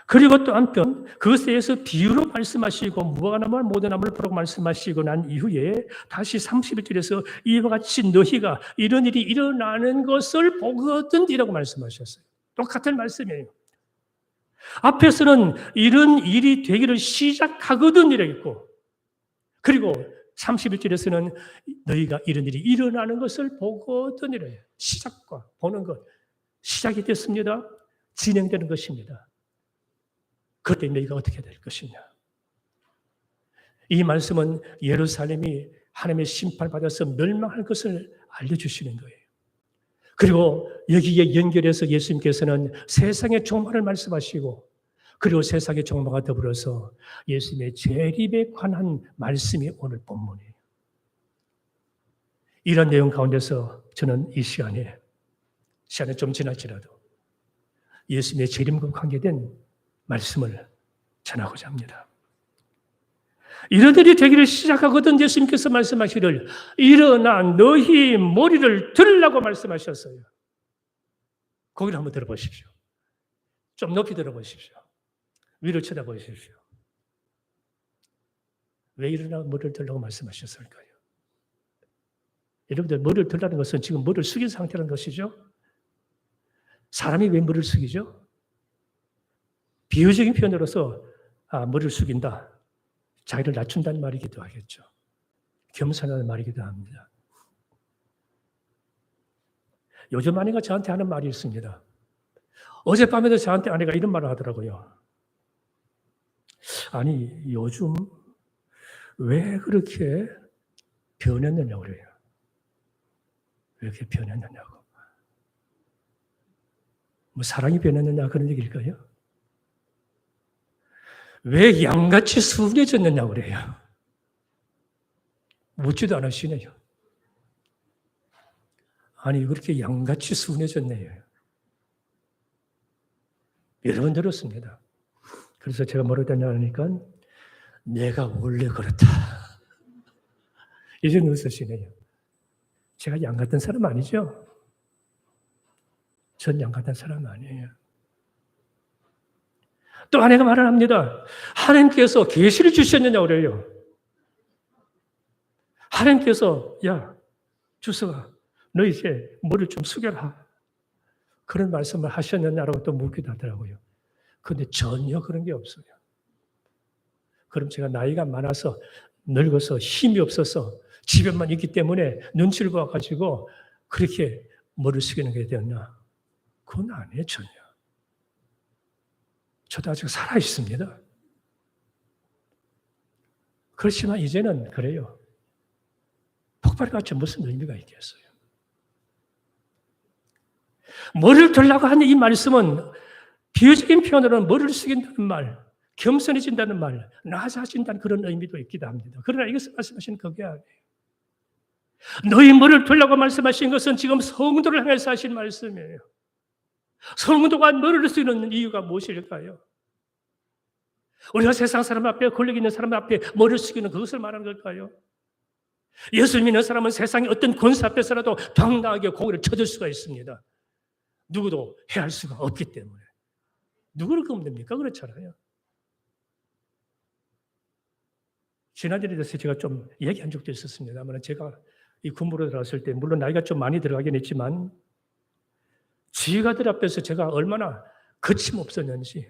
그리고 또 한편 그것에 대해서 비유로 말씀하시고 무화과나무와 모다나무를 보라고 말씀하시고 난 이후에 다시 31절에서 이와 같이 너희가 이런 일이 일어나는 것을 보거든 이라고 말씀하셨어요. 똑같은 말씀이에요. 앞에서는 이런 일이 되기를 시작하거든 이라고 했고 그리고 31절에서는 너희가 이런 일이 일어나는 것을 보거든 이래요. 시작과 보는 것. 시작이 됐습니다. 진행되는 것입니다. 그때 너희가 어떻게 될 것이냐. 이 말씀은 예루살렘이 하나님의 심판받아서 멸망할 것을 알려주시는 거예요. 그리고 여기에 연결해서 예수님께서는 세상의 종말을 말씀하시고 그리고 세상의 종말과 더불어서 예수님의 재림에 관한 말씀이 오늘 본문이에요. 이런 내용 가운데서 저는 이 시간이 좀 지났지라도 예수님의 재림과 관계된 말씀을 전하고자 합니다. 이런 일이 되기를 시작하거든 예수님께서 말씀하시기를 일어나 너희 머리를 들라고 말씀하셨어요. 거기를 한번 들어보십시오. 좀 높이 들어보십시오. 위로 쳐다보십시오. 왜 일어나 머리를 들라고 말씀하셨을까요? 여러분들 머리를 들라는 것은 지금 머리를 숙인 상태라는 것이죠. 사람이 왜 머리를 숙이죠? 비유적인 표현으로서 머리를 숙인다. 자기를 낮춘다는 말이기도 하겠죠. 겸손하다는 말이기도 합니다. 요즘 아내가 저한테 하는 말이 있습니다. 어젯밤에도 저한테 아내가 이런 말을 하더라고요. 아니 요즘 왜 그렇게 변했느냐고 그래요. 왜 이렇게 변했느냐고. 뭐 사랑이 변했느냐 그런 얘기일까요? 왜 양같이 순해졌느냐고 그래요. 묻지도 않으시네요. 아니 그렇게 양같이 순해졌네요. 여러 번 들었습니다. 그래서 제가 뭐라고 했냐니까 내가 원래 그렇다. 이제 웃으시네요. 제가 양 같은 사람 아니죠? 전 양 같은 사람 아니에요. 또 아내가 말을 합니다. 하나님께서 계시를 주셨느냐고 그래요. 하나님께서 야 주석아 너 이제 머리를 좀 숙여라. 그런 말씀을 하셨느냐라고 또 묻기도 하더라고요. 그런데 전혀 그런 게 없어요. 그럼 제가 나이가 많아서 늙어서 힘이 없어서 집에만 있기 때문에 눈치를 봐가지고 그렇게 머리를 숙이는 게 되었나? 그건 아니에요 전혀. 저도 아직 살아 있습니다. 그렇지만 이제는 그래요. 폭발같이 무슨 의미가 있겠어요. 머리를 들라고 하는 이 말씀은 비유적인 표현으로는 머리를 숙인다는 말, 겸손해진다는 말, 낮아진다는 그런 의미도 있기도 합니다. 그러나 이것을 말씀하시는 그게 아니에요. 너희 머리를 들라고 말씀하신 것은 지금 성도를 향해서 하신 말씀이에요. 성도가 머리를 숙이는 이유가 무엇일까요? 우리가 세상 사람 앞에 권력 있는 사람 앞에 머리를 숙이는 그것을 말하는 걸까요? 예수 믿는 사람은 세상의 어떤 권세 앞에서라도 당당하게 고개를 쳐들 수가 있습니다. 누구도 해할 수가 없기 때문에. 누구를 그러면 됩니까? 그렇잖아요. 지난주에 대해서 제가 좀 얘기한 적도 있었습니다만, 제가 이 군부로 들어갔을 때 물론 나이가 좀 많이 들어가긴 했지만 지휘관들 앞에서 제가 얼마나 거침없었는지,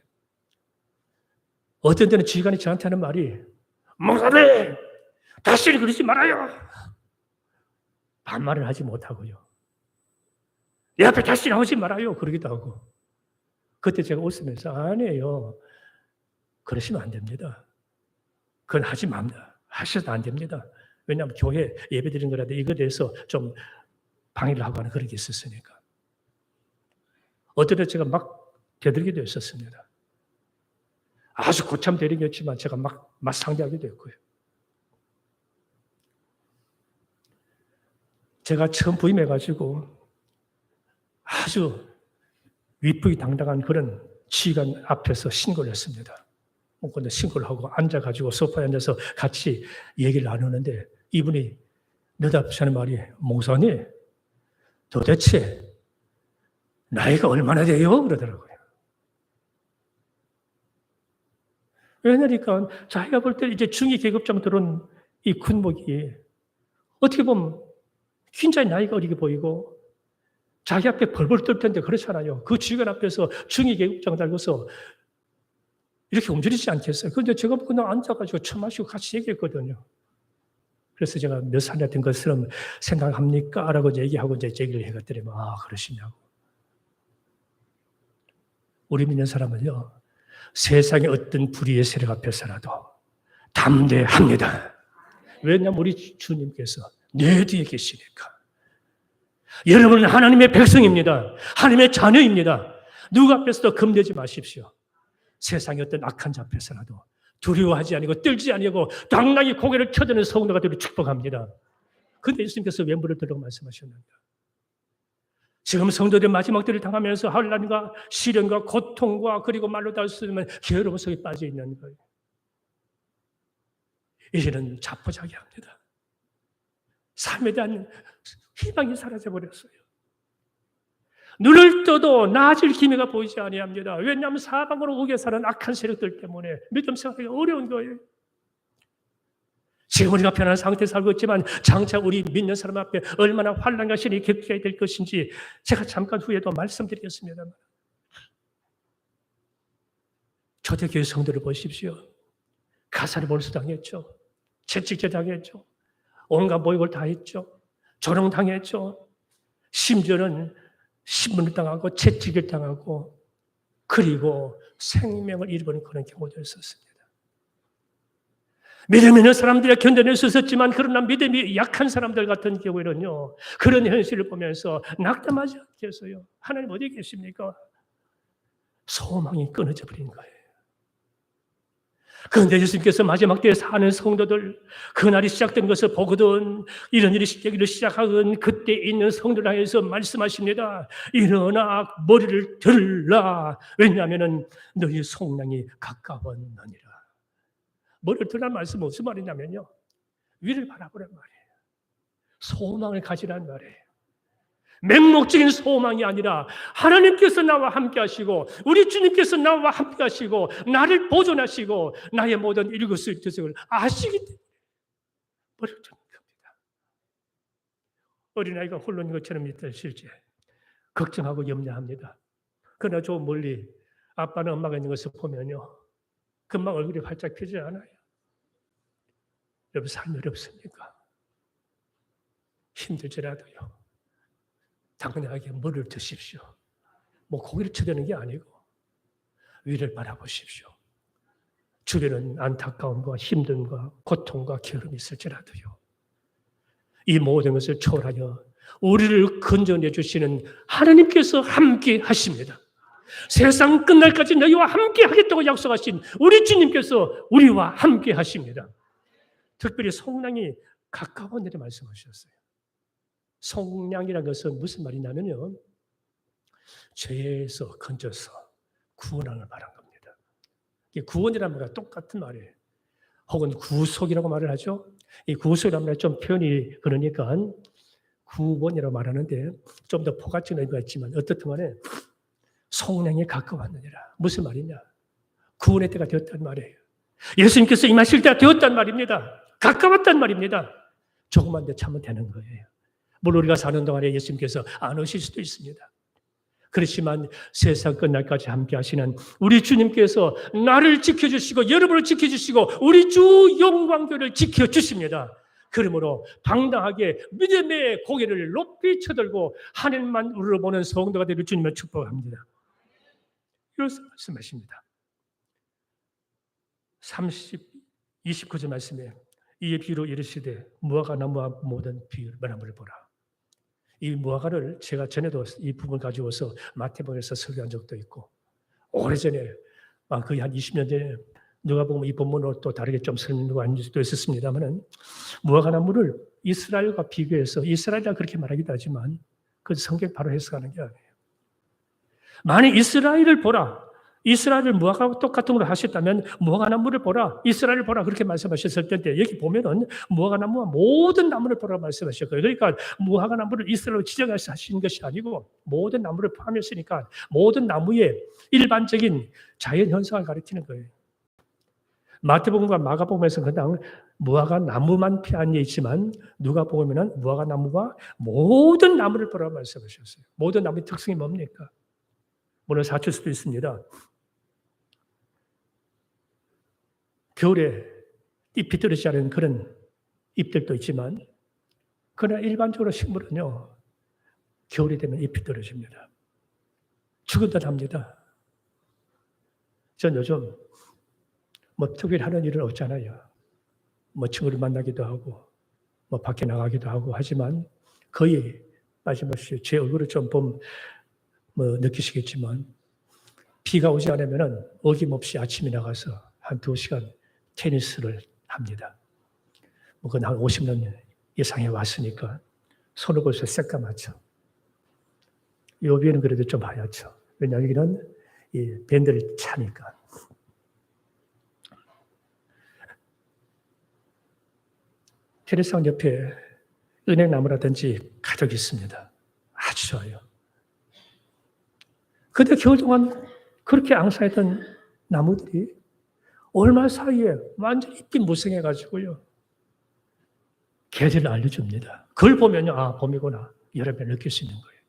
어떤 때는 지휘관이 저한테 하는 말이 목사님 다시는 그러지 말아요. 반말을 하지 못하고요. 내 앞에 다시 나오지 말아요. 그러기도 하고. 그때 제가 웃으면서 아니에요. 그러시면 안 됩니다. 그건 하셔도 안 됩니다. 왜냐하면 교회 예배 드리는 거라도 이거에 대해서 좀 방해를 하고 하는 그런 게 있었으니까. 어떤 때 제가 막 되들기도 했었습니다. 아주 고참 대리였지만 제가 막 상대하기도 했고요. 제가 처음 부임해가지고 아주 위풍당당한 그런 지휘관 앞에서 신고를 했습니다. 근데 신고를 하고 앉아가지고 소파에 앉아서 같이 얘기를 나누는데 이분이 느닷없이 말이 목사님 도대체 나이가 얼마나 돼요? 그러더라고요. 왜냐니까 자기가 볼 때 이제 중위 계급장 들어온 이 군목이 어떻게 보면 굉장히 나이가 어리게 보이고 자기 앞에 벌벌 떨 텐데 그렇잖아요. 그 지휘관 앞에서 중위 계급장 달고서 이렇게 움직이지 않겠어요. 그런데 제가 그냥 앉아가지고 차 마시고 같이 얘기했거든요. 그래서 제가 몇 살이나 된 것처럼 생각합니까? 라고 얘기하고 이제 얘기를 해갔더니 그러시냐고. 우리 믿는 사람은요, 세상의 어떤 불의의 세력 앞에서라도 담대합니다. 왜냐하면 우리 주님께서 내 뒤에 계시니까. 여러분은 하나님의 백성입니다. 하나님의 자녀입니다. 누구 앞에서도 겁내지 마십시오. 세상의 어떤 악한 자 앞에서라도 두려워하지 아니고 떨지 아니고 당당히 고개를 쳐드는 성도가 되기를 축복합니다. 그런데 예수님께서 왜 물을 들라고 말씀하셨는가? 지금 성도들 마지막 때를 당하면서 환난과 시련과 고통과 그리고 말로 다 할 수 없는 게으름 속에 빠져 있는 거예요. 이제는 자포자기합니다. 삶에 대한 희망이 사라져버렸어요. 눈을 떠도 나아질 기미가 보이지 아니합니다. 왜냐하면 사방으로 오게 사는 악한 세력들 때문에 믿음 생활하기 어려운 거예요. 지금 우리가 편안한 상태에 살고 있지만 장차 우리 믿는 사람 앞에 얼마나 환난과 시련이 겪게 될 것인지 제가 잠깐 후에도 말씀드리겠습니다. 초대교회 성도를 보십시오. 가살을 몰수당했죠. 채찍질 당했죠. 온갖 모욕을 다 했죠. 조롱당했죠. 심지어는 신문을 당하고 채찍을 당하고 그리고 생명을 잃어버린 그런 경우도 있었습니다. 믿음 있는 사람들이 견뎌낼 수 있었지만 그러나 믿음이 약한 사람들 같은 경우에는요, 그런 현실을 보면서 낙담하지 않겠어요. 하나님 어디 계십니까? 소망이 끊어져 버린 거예요. 그런데 예수님께서 마지막 때에 사는 성도들, 그날이 시작된 것을 보거든 이런 일이 시작하건 그때 있는 성도를 향해서 말씀하십니다. 일어나 머리를 들라. 왜냐하면 너희 속량이 가까웠느니라. 머리를 들라는 말씀은 무슨 말이냐면요, 위를 바라보란 말이에요. 소망을 가지란 말이에요. 맹목적인 소망이 아니라 하나님께서 나와 함께 하시고 우리 주님께서 나와 함께 하시고 나를 보존하시고 나의 모든 일거수일투족을 아시기 때문에 머리를 드는 겁니다. 어린아이가 홀로 있는 것처럼 있다 실제 걱정하고 염려합니다. 그러나 저 멀리 아빠는 엄마가 있는 것을 보면요, 금방 얼굴이 활짝 펴지 않아요. 여러분 삶이 어렵습니까? 힘들지라도요, 당연하게 머리를 드십시오. 고개를 쳐대는 게 아니고 위를 바라보십시오. 주변은 안타까움과 힘듦과 고통과 게으름이 있을지라도요, 이 모든 것을 초월하여 우리를 건져내 주시는 하나님께서 함께 하십니다. 세상 끝날까지 너희와 함께 하겠다고 약속하신 우리 주님께서 우리와 함께 하십니다. 특별히 속량이 가까운 데를 말씀하셨어요. 속량이라는 것은 무슨 말이냐면요, 죄에서 건져서 구원을 말한 겁니다. 구원이라는 말과 똑같은 말이에요. 혹은 구속이라고 말을 하죠. 이 구속이라는 말 좀 표현이 그러니까 구원이라고 말하는데 좀 더 포괄적인 의미가 있지만 어떻든 간에 성령에 가까웠느니라. 무슨 말이냐? 구원의 때가 되었단 말이에요. 예수님께서 임하실 때가 되었단 말입니다. 가까웠단 말입니다. 조금만 더 참으면 되는 거예요. 물론 우리가 사는 동안에 예수님께서 안 오실 수도 있습니다. 그렇지만 세상 끝날까지 함께 하시는 우리 주님께서 나를 지켜주시고 여러분을 지켜주시고 우리 주 영광교를 지켜주십니다. 그러므로 당당하게 믿음의 고개를 높이 쳐들고 하늘만 우러보는 성도가 되길 주님을 축복합니다. 이렇게 말씀하십니다. 29절 말씀에 이에 비유로 이르시되 무화과 나무와 모든 나무를 보라. 이 무화과를 제가 전에도 이 부분을 가지고서 마태복음에서 설교한 적도 있고 오래전에 거의 한 20년 전에 누가 보면 이 본문으로 또 다르게 좀 설명한 적도 있었습니다만 무화과 나무를 이스라엘과 비교해서 이스라엘이라 그렇게 말하기도 하지만 그 성경 바로 해석하는 게 아니에요. 만약 이스라엘을 보라. 이스라엘을 무화과와 똑같은 걸 하셨다면 무화과 나무를 보라. 이스라엘을 보라. 그렇게 말씀하셨을 텐데 여기 보면은 무화과 나무와 모든 나무를 보라 말씀하셨고요. 그러니까 무화과 나무를 이스라엘로 지정해서 하신 것이 아니고 모든 나무를 포함했으니까 모든 나무의 일반적인 자연 현상을 가리키는 거예요. 마태복음과 마가복음에서 그냥 무화과 나무만 표현이 있지만 누가복음에는 무화과 나무와 모든 나무를 보라 말씀하셨어요. 모든 나무의 특성이 뭡니까? 물론 사칠 수도 있습니다. 겨울에 잎이 떨어지지 않은 그런 잎들도 있지만 그러나 일반적으로 식물은요. 겨울이 되면 잎이 떨어집니다. 죽은 듯 합니다. 전 요즘 특별히 하는 일은 없잖아요. 친구를 만나기도 하고 밖에 나가기도 하고 하지만 거의 마지막에 제 얼굴을 좀 보면 느끼시겠지만 비가 오지 않으면 어김없이 아침에 나가서 한 2시간 테니스를 합니다. 그건 한 50년 이상에 왔으니까 손을 벌써 새까맣죠. 요 위에는 그래도 좀 하얗죠. 왜냐하면 여기는 이 밴드를 차니까. 테니스장 옆에 은행나무라든지 가득 있습니다. 아주 좋아요. 그런데 겨울 동안 그렇게 앙상했던 나무들이 얼마 사이에 완전히 잎이 무성해가지고요. 계절을 알려줍니다. 그걸 보면요. 봄이구나. 여름에 느낄 수 있는 거예요.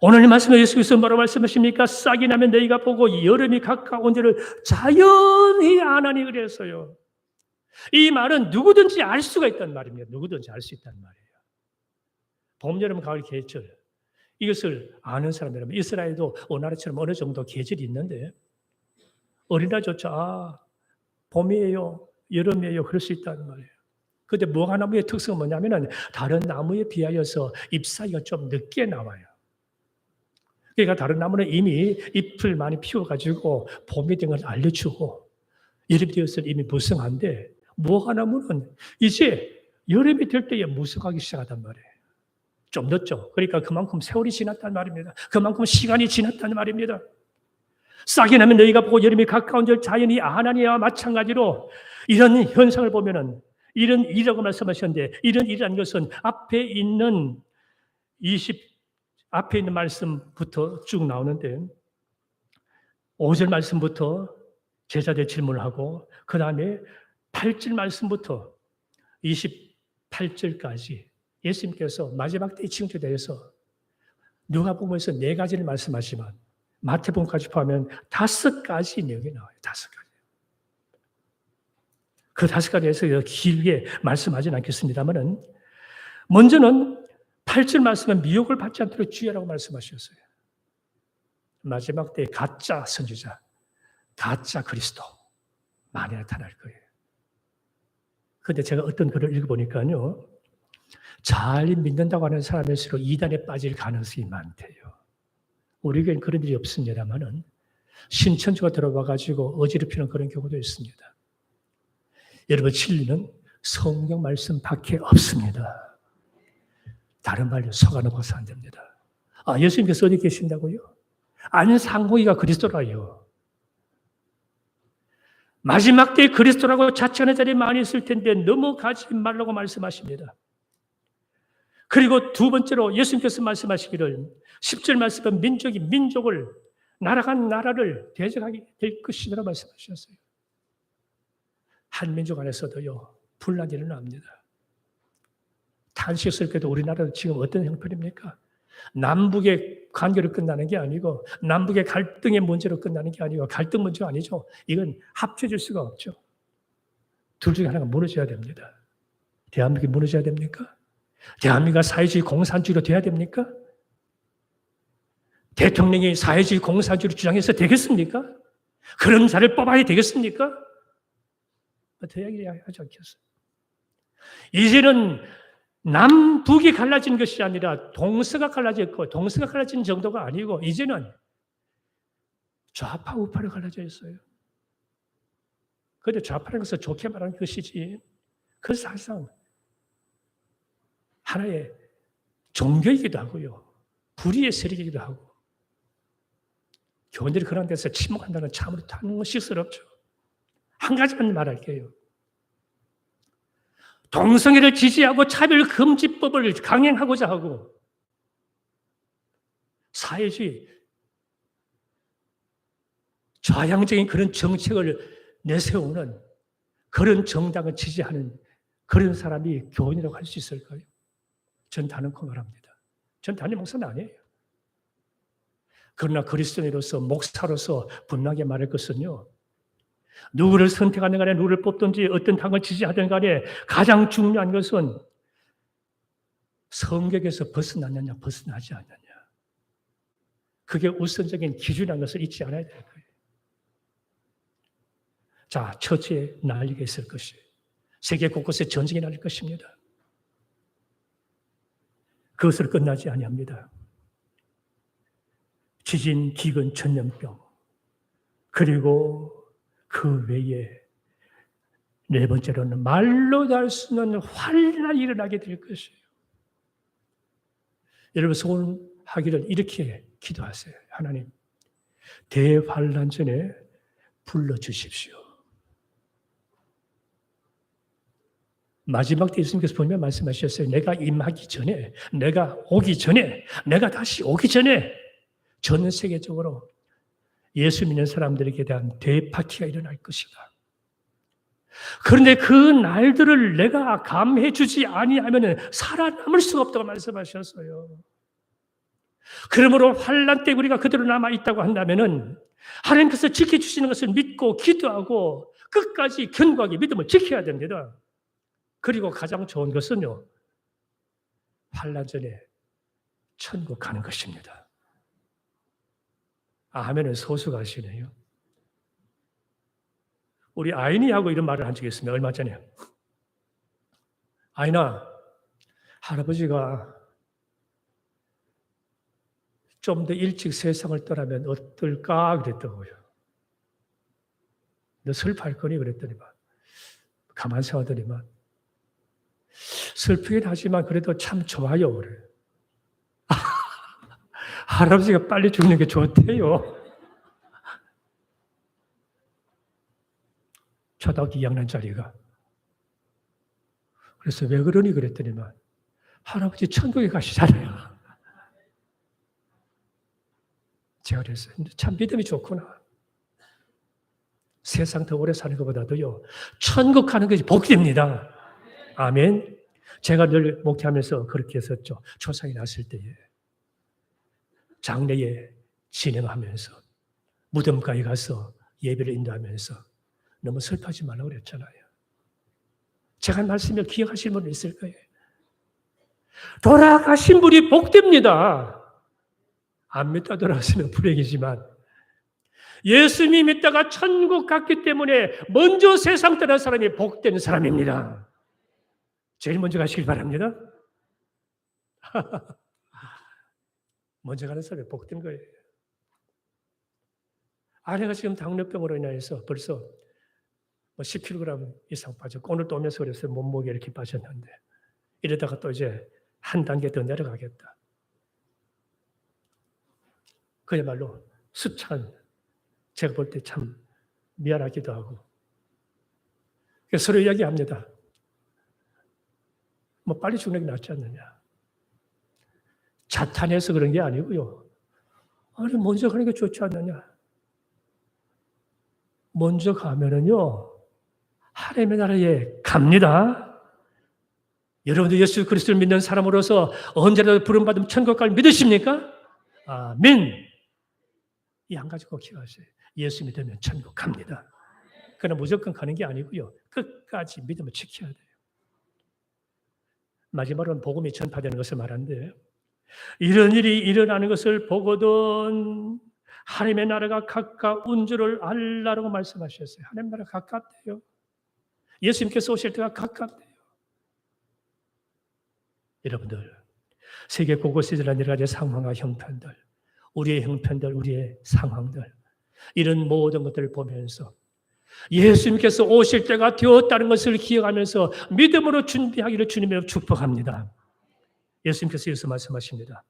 오늘 이 말씀에 예수께서 뭐라고 말씀하십니까? 싹이 나면 너희가 보고 여름이 가까운 줄을 자연히 아나니 그래서요. 이 말은 누구든지 알 수가 있단 말입니다. 누구든지 알 수 있단 말이에요. 봄, 여름, 가을, 계절. 이것을 아는 사람이라면 이스라엘도 우리나라처럼 어느 정도 계절이 있는데 어린아이조차 봄이에요, 여름이에요 그럴 수 있다는 말이에요. 그런데 무화과나무의 특성은 뭐냐면 다른 나무에 비하여서 잎사귀가 좀 늦게 나와요. 그러니까 다른 나무는 이미 잎을 많이 피워가지고 봄이 된 걸 알려주고 여름이 되었을 이미 무성한데 무화과나무는 이제 여름이 될 때에 무성하기 시작하단 말이에요. 좀 늦죠. 그러니까 그만큼 세월이 지났단 말입니다. 그만큼 시간이 지났단 말입니다. 싹이 나면 너희가 보고 여름이 가까운 줄 자연히 아나니와 마찬가지로 이런 현상을 보면은 이런 일이라고 말씀하셨는데 이런 일이라는 것은 앞에 있는 말씀부터 쭉 나오는데 5절 말씀부터 제자들 질문을 하고 그 다음에 8절 말씀부터 28절까지 예수님께서 마지막 때의 징조에 대해서 누가복음에서 4가지를 말씀하시지만 마태복음까지 포함하면 5가지 내용이 나와요. 5가지. 그 5가지에서 길게 말씀하지는 않겠습니다만은 먼저는 8절 말씀은 미혹을 받지 않도록 주의하라고 말씀하셨어요. 마지막 때에 가짜 선지자, 가짜 그리스도 많이 나타날 거예요. 그런데 제가 어떤 글을 읽어보니까요. 잘 믿는다고 하는 사람일수록 이단에 빠질 가능성이 많대요. 우리 교회는 그런 일이 없습니다만은 신천지가 들어와가지고 어지럽히는 그런 경우도 있습니다. 여러분 진리는 성경 말씀 밖에 없습니다. 다른 말로 속아넘어서 안 됩니다. 예수님께서 어디 계신다고요? 안상호이가 그리스도라요. 마지막 때 그리스도라고 자처하는 자리 많이 있을 텐데 넘어가지 말라고 말씀하십니다. 그리고 두 번째로 예수님께서 말씀하시기를 10절 말씀은 민족이 민족을 나라가 나라를 대적하게 될 것이라고 말씀하셨어요. 한 민족 안에서도요 분란이 일어납니다. 탄식스럽게도 우리나라도 지금 어떤 형편입니까? 남북의 관계로 끝나는 게 아니고 남북의 갈등의 문제로 끝나는 게 아니고 갈등 문제가 아니죠. 이건 합쳐질 수가 없죠. 둘 중에 하나가 무너져야 됩니다. 대한민국이 무너져야 됩니까? 대한민국이 사회주의 공산주의로 돼야 됩니까? 대통령이 사회주의 공산주의를 주장해서 되겠습니까? 그런 자를 뽑아야 되겠습니까? 되어야 하지 않겠어요? 이제는 남북이 갈라진 것이 아니라 동서가 갈라졌고 동서가 갈라진 정도가 아니고 이제는 좌파 우파로 갈라져 있어요. 그런데 좌파라는 것은 좋게 말하는 것이지 그것은 사실상 하나의 종교이기도 하고요. 불의의 세력이기도 하고 교원들이 그런 데서 침묵한다는 참으로 타는 건 씩스럽죠. 한 가지만 말할게요. 동성애를 지지하고 차별금지법을 강행하고자 하고 사회주의 좌향적인 그런 정책을 내세우는 그런 정당을 지지하는 그런 사람이 교원이라고 할 수 있을까요? 전 단언코 말합니다. 전 단임 목사는 아니에요. 그러나 그리스도인으로서 목사로서 분명하게 말할 것은요. 누구를 선택하는 간에 누구를 뽑든지 어떤 당을 지지하든 간에 가장 중요한 것은 성격에서 벗어나느냐 벗어나지 않느냐. 그게 우선적인 기준이라는 것을 잊지 않아야 될 거예요. 자, 처치에 난리가 있을 것이에요. 세계 곳곳에 전쟁이 날릴 것입니다. 그것을 끝나지 아니합니다. 지진, 기근, 전염병 그리고 그 외에 네 번째로는 말로 다 할 수 없는 환란이 일어나게 될 것이에요. 여러분 소원하기를 이렇게 기도하세요. 하나님, 대환란 전에 불러주십시오. 마지막 때 예수님께서 보면 말씀하셨어요. 내가 임하기 전에, 내가 오기 전에, 내가 다시 오기 전에 전 세계적으로 예수 믿는 사람들에게 대한 대파티가 일어날 것이다. 그런데 그 날들을 내가 감해 주지 아니하면 살아남을 수가 없다고 말씀하셨어요. 그러므로 환난 때 우리가 그대로 남아 있다고 한다면은 하나님께서 지켜주시는 것을 믿고 기도하고 끝까지 견고하게 믿음을 지켜야 됩니다. 그리고 가장 좋은 것은요, 환난 전에 천국 가는 것입니다. 하면은 소수가 하시네요. 우리 아이니하고 이런 말을 한 적이 있습니다. 얼마 전에. 아이나, 할아버지가 좀 더 일찍 세상을 떠나면 어떨까 그랬더고요. 너 슬퍼할 거니 그랬더니만 가만 생각하더니만 슬프긴 하지만 그래도 참 좋아요 그래. 할아버지가 빨리 죽는 게 좋대요. 초등학교 2학년짜리가. 그래서 왜 그러니 그랬더니만 할아버지 천국에 가시잖아요. 제가 그랬어요. 참 믿음이 좋구나. 세상 더 오래 사는 것보다도요. 천국 가는 것이 복이 됩니다. 아멘. 제가 늘 목회하면서 그렇게 했었죠. 초상이 났을 때에. 장례에 진행하면서 무덤가에 가서 예배를 인도하면서 너무 슬퍼하지 말라고 그랬잖아요. 제가 말씀을 기억하실 분은 있을 거예요. 돌아가신 분이 복됩니다. 안 믿다 돌아가시면 불행이지만 예수님 믿다가 천국 갔기 때문에 먼저 세상 떠난 사람이 복된 사람입니다. 제일 먼저 가시길 바랍니다. 먼저 가는 사람이 복된 거예요. 아내가 지금 당뇨병으로 인해서 벌써 10kg 이상 빠졌고 오늘 또 오면서 그랬어요. 몸무게 이렇게 빠졌는데 이러다가 또 이제 한 단계 더 내려가겠다. 그야말로 수찬 제가 볼 때 참 미안하기도 하고 서로 이야기합니다. 뭐 빨리 죽는 게 낫지 않느냐. 자탄해서 그런 게 아니고요. 아니 먼저 가는 게 좋지 않느냐. 먼저 가면은요 하나님의 나라에 갑니다. 여러분들 예수 그리스도를 믿는 사람으로서 언제라도 부름받으면 천국 갈 믿으십니까? 아멘. 이 한 가지 꼭 기억하세요. 예수 믿으면 천국 갑니다. 그러나 무조건 가는 게 아니고요. 끝까지 믿음을 지켜야 돼요. 마지막으로는 복음이 전파되는 것을 말하는데 이런 일이 일어나는 것을 보거든 하나님의 나라가 가까운 줄을 알라라고 말씀하셨어요. 하나님의 나라가 가깝대요. 예수님께서 오실 때가 가깝대요. 여러분들 세계 곳곳에 일어난 여러 가지 상황과 형편들, 우리의 형편들, 우리의 상황들 이런 모든 것들을 보면서 예수님께서 오실 때가 되었다는 것을 기억하면서 믿음으로 준비하기를 주님으로 축복합니다. 예수님께서 여기서 말씀하십니다.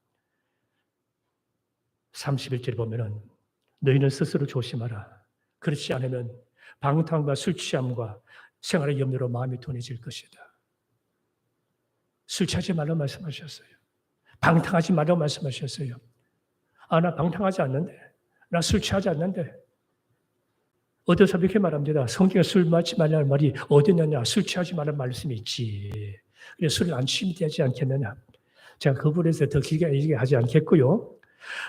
31절에 보면은 너희는 스스로 조심하라. 그렇지 않으면 방탕과 술 취함과 생활의 염려로 마음이 둔해질 것이다. 술 취하지 말라고 말씀하셨어요. 방탕하지 말라고 말씀하셨어요. 나 방탕하지 않는데, 나 술 취하지 않는데. 어디서 이렇게 말합니다. 성경에 술 마시지 말라는 말이 어디 있느냐? 술 취하지 말라는 말씀이 있지. 그래 술을 안 취하면 되지 않겠느냐? 제가 그 부분에서 더 길게 얘기하지 않겠고요.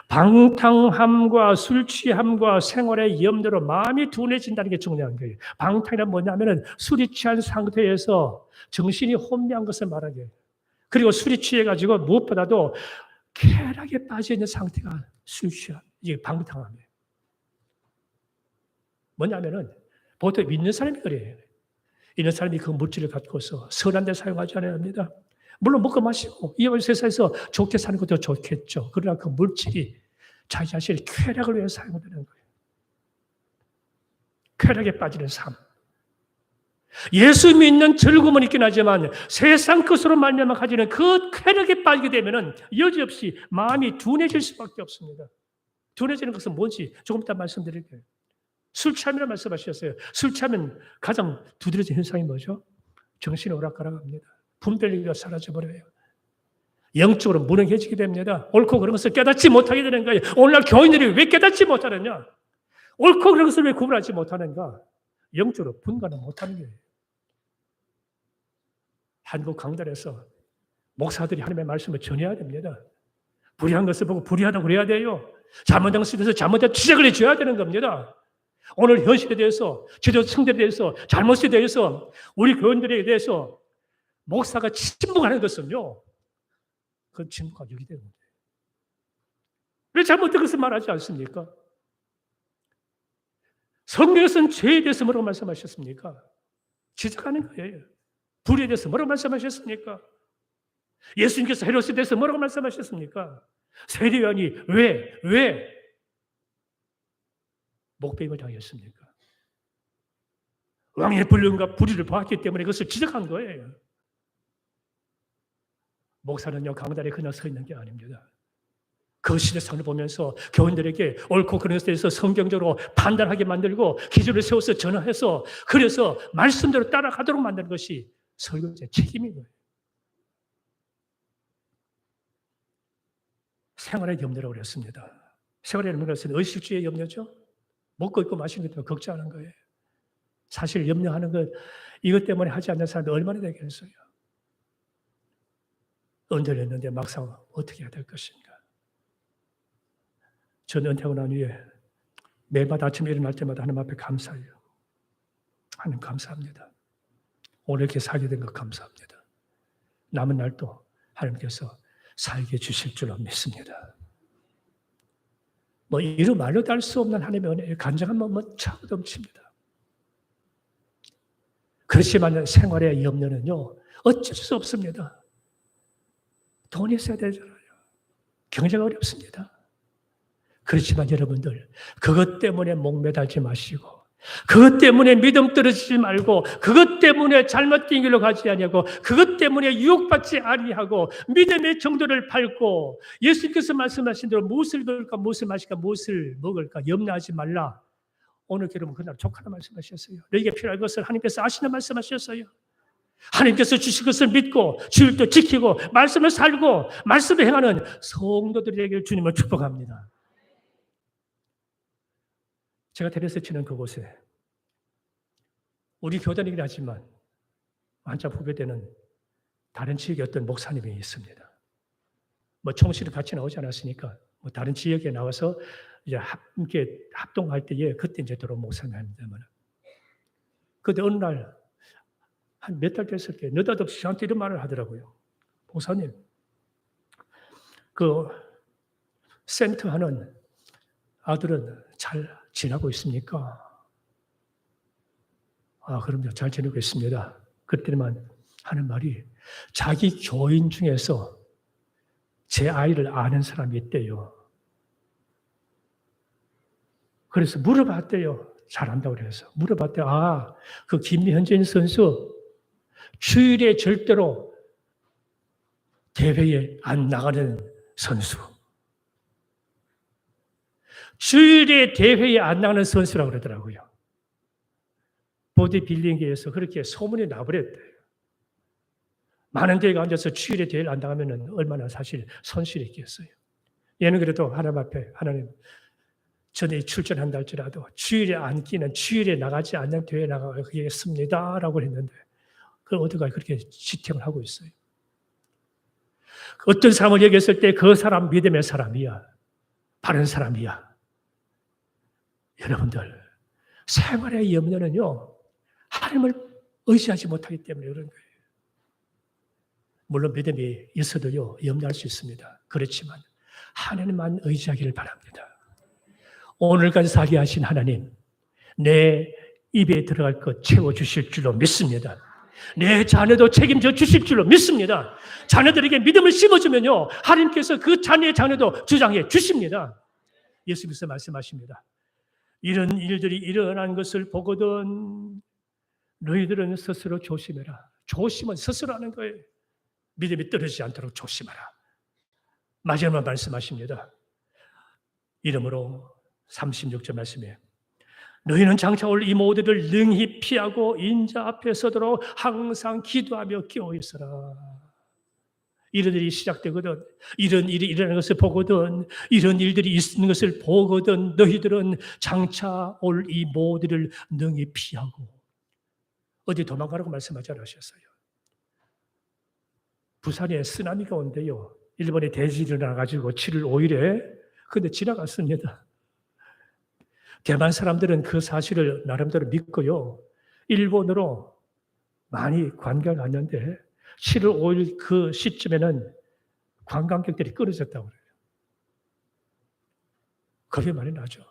방탕함과 술 취함과 생활의 염려로 마음이 둔해진다는 게 중요한 거예요. 방탕이란 뭐냐면은 술이 취한 상태에서 정신이 혼미한 것을 말하는 거예요. 그리고 술이 취해가지고 무엇보다도 쾌락에 빠져있는 상태가 술 취함. 이게 방탕함이에요. 뭐냐면은 보통 믿는 사람이 그래요. 있는 사람이 그 물질을 갖고서 선한 데 사용하지 않아야 합니다. 물론 먹고 마시고 이 세상에서 좋게 사는 것도 좋겠죠. 그러나 그 물질이 자기 자신의 쾌락을 위해 사용되는 거예요. 쾌락에 빠지는 삶. 예수 믿는 즐거움은 있긴 하지만 세상 것으로 말미암아 가지는 그 쾌락에 빠지게 되면은 여지없이 마음이 둔해질 수밖에 없습니다. 둔해지는 것은 뭔지 조금 이따 말씀드릴게요. 술 취함이라 말씀하셨어요. 술 취하면 가장 두드러진 현상이 뭐죠? 정신이 오락가락합니다. 분별력이 사라져버려요. 영적으로 무능해지게 됩니다. 옳고 그런 것을 깨닫지 못하게 되는 거예요. 오늘날 교인들이 왜 깨닫지 못하느냐? 옳고 그런 것을 왜 구분하지 못하는가? 영적으로 분간을 못하는 거예요. 한국 강단에서 목사들이 하나님의 말씀을 전해야 됩니다. 불의한 것을 보고 불의하다고 그래야 돼요. 잘못된 것에 대해서 잘못된 지적을 해줘야 되는 겁니다. 오늘 현실에 대해서, 제도 성대에 대해서, 잘못에 대해서, 우리 교인들에 대해서 목사가 침묵하는 것은요, 그건 침묵하기 때문에. 왜 잘못된 것을 말하지 않습니까? 성경에서는 죄에 대해서 뭐라고 말씀하셨습니까? 지적하는 거예요. 불의에 대해서 뭐라고 말씀하셨습니까? 예수님께서 헤롯에 대해서 뭐라고 말씀하셨습니까? 세례요한이 왜 목배임을 당했습니까? 왕의 불륜과 불의를 보았기 때문에 그것을 지적한 거예요. 목사는요, 강단에 그냥 서 있는 게 아닙니다. 그 시대상을 보면서 교인들에게 옳고 그런 것에 대해서 성경적으로 판단하게 만들고 기준을 세워서 전화해서 그래서 말씀대로 따라가도록 만드는 것이 설교자의 책임인 거예요. 생활의 염려라고 그랬습니다. 생활의 염려는 의식주의 염려죠. 먹고 입고 마시는 것 때문에 걱정하는 거예요. 사실 염려하는 것 이것 때문에 하지 않는 사람들 얼마나 되겠어요. 은퇴를 했는데 막상 어떻게 해야 될 것인가. 전 은퇴하고 난 후에 매일마다 아침에 일어날 때마다 하나님 앞에 감사해요. 하나님 감사합니다. 오늘 이렇게 살게 된 것 감사합니다. 남은 날도 하나님께서 살게 주실 줄로 믿습니다. 뭐 이루 말로 달 수 없는 하나님의 은혜에 간절한 마음은 차고 넘칩니다. 그렇지만 생활의 염려는요, 어쩔 수 없습니다. 돈이 있어야 되잖아요. 경제가 어렵습니다. 그렇지만 여러분들, 그것 때문에 목매달지 마시고, 그것 때문에 믿음 떨어지지 말고, 그것 때문에 잘못된 길로 가지 아니하고, 그것 때문에 유혹받지 아니하고, 믿음의 정도를 밟고, 예수님께서 말씀하신 대로 무엇을 먹을까, 무엇을 마실까, 무엇을 먹을까 염려하지 말라. 오늘 여러분 그날 족하라 말씀하셨어요. 너에게 필요할 것을 하나님께서 아시는 말씀하셨어요. 하나님께서 주신 것을 믿고 주일 때 지키고 말씀을 살고 말씀을 행하는 성도들이 되기를 주님을 축복합니다. 제가 테레스 치는 그곳에 우리 교단이긴 하지만 한참 후배되는 다른 지역의 어떤 목사님이 있습니다. 뭐 총실을 같이 나오지 않았으니까 뭐 다른 지역에 나와서 이제 함께 합동할 때에 그때 이제 들어온 목사님입니다만, 그때 어느 날 한 몇 달 됐을 때 느닷없이 저한테 이런 말을 하더라고요. 목사님, 그 센터 하는 아들은 잘 지내고 있습니까? 아, 그럼요. 잘 지내고 있습니다. 그때만 하는 말이, 자기 교인 중에서 제 아이를 아는 사람이 있대요. 그래서 물어봤대요. 잘한다고 그래서. 물어봤대요. 아, 그 김현진 선수 주일에 절대로 대회에 안 나가는 선수. 주일에 대회에 안 나가는 선수라고 그러더라고요. 보디빌딩계에서 그렇게 소문이 나버렸대요. 많은 대회가 앉아서 주일에 대회를 안 나가면 얼마나 사실 손실이 있겠어요. 얘는 그래도 하나님 앞에, 하나님, 전에 출전한다 할지라도 주일에 안 끼는, 주일에 나가지 않는 대회에 나가겠습니다 라고 했는데, 그 어디가 그렇게 지탱을 하고 있어요. 어떤 사람을 얘기했을 때 그 사람 믿음의 사람이야. 바른 사람이야. 여러분들, 생활의 염려는요, 하나님을 의지하지 못하기 때문에 그런 거예요. 물론 믿음이 있어도요, 염려할 수 있습니다. 그렇지만 하나님만 의지하기를 바랍니다. 오늘까지 살게 하신 하나님, 내 입에 들어갈 것 채워주실 줄로 믿습니다. 내 자녀도 책임져 주실 줄로 믿습니다. 자녀들에게 믿음을 심어주면요, 하나님께서 그 자녀의 자녀도 주장해 주십니다. 예수님께서 말씀하십니다. 이런 일들이 일어난 것을 보거든 너희들은 스스로 조심해라. 조심은 스스로 하는 거예요. 믿음이 떨어지지 않도록 조심하라. 마지막 말씀하십니다. 이러므로 36절 말씀에, 너희는 장차 올 이 모두를 능히 피하고 인자 앞에 서도록 항상 기도하며 깨어 있어라. 이런 일이 시작되거든, 이런 일이 일어나는 것을 보거든, 이런 일들이 있는 것을 보거든 너희들은 장차 올 이 모두를 능히 피하고 어디 도망가라고 말씀하지 않으셨어요. 부산에 쓰나미가 온대요. 일본에 대지진이 일어나가지고 7월 5일에 근데 지나갔습니다. 대만 사람들은 그 사실을 나름대로 믿고요, 일본으로 많이 관광을 갔는데 7월 5일 그 시점에는 관광객들이 끊어졌다고 그래요. 겁이 많이 나죠.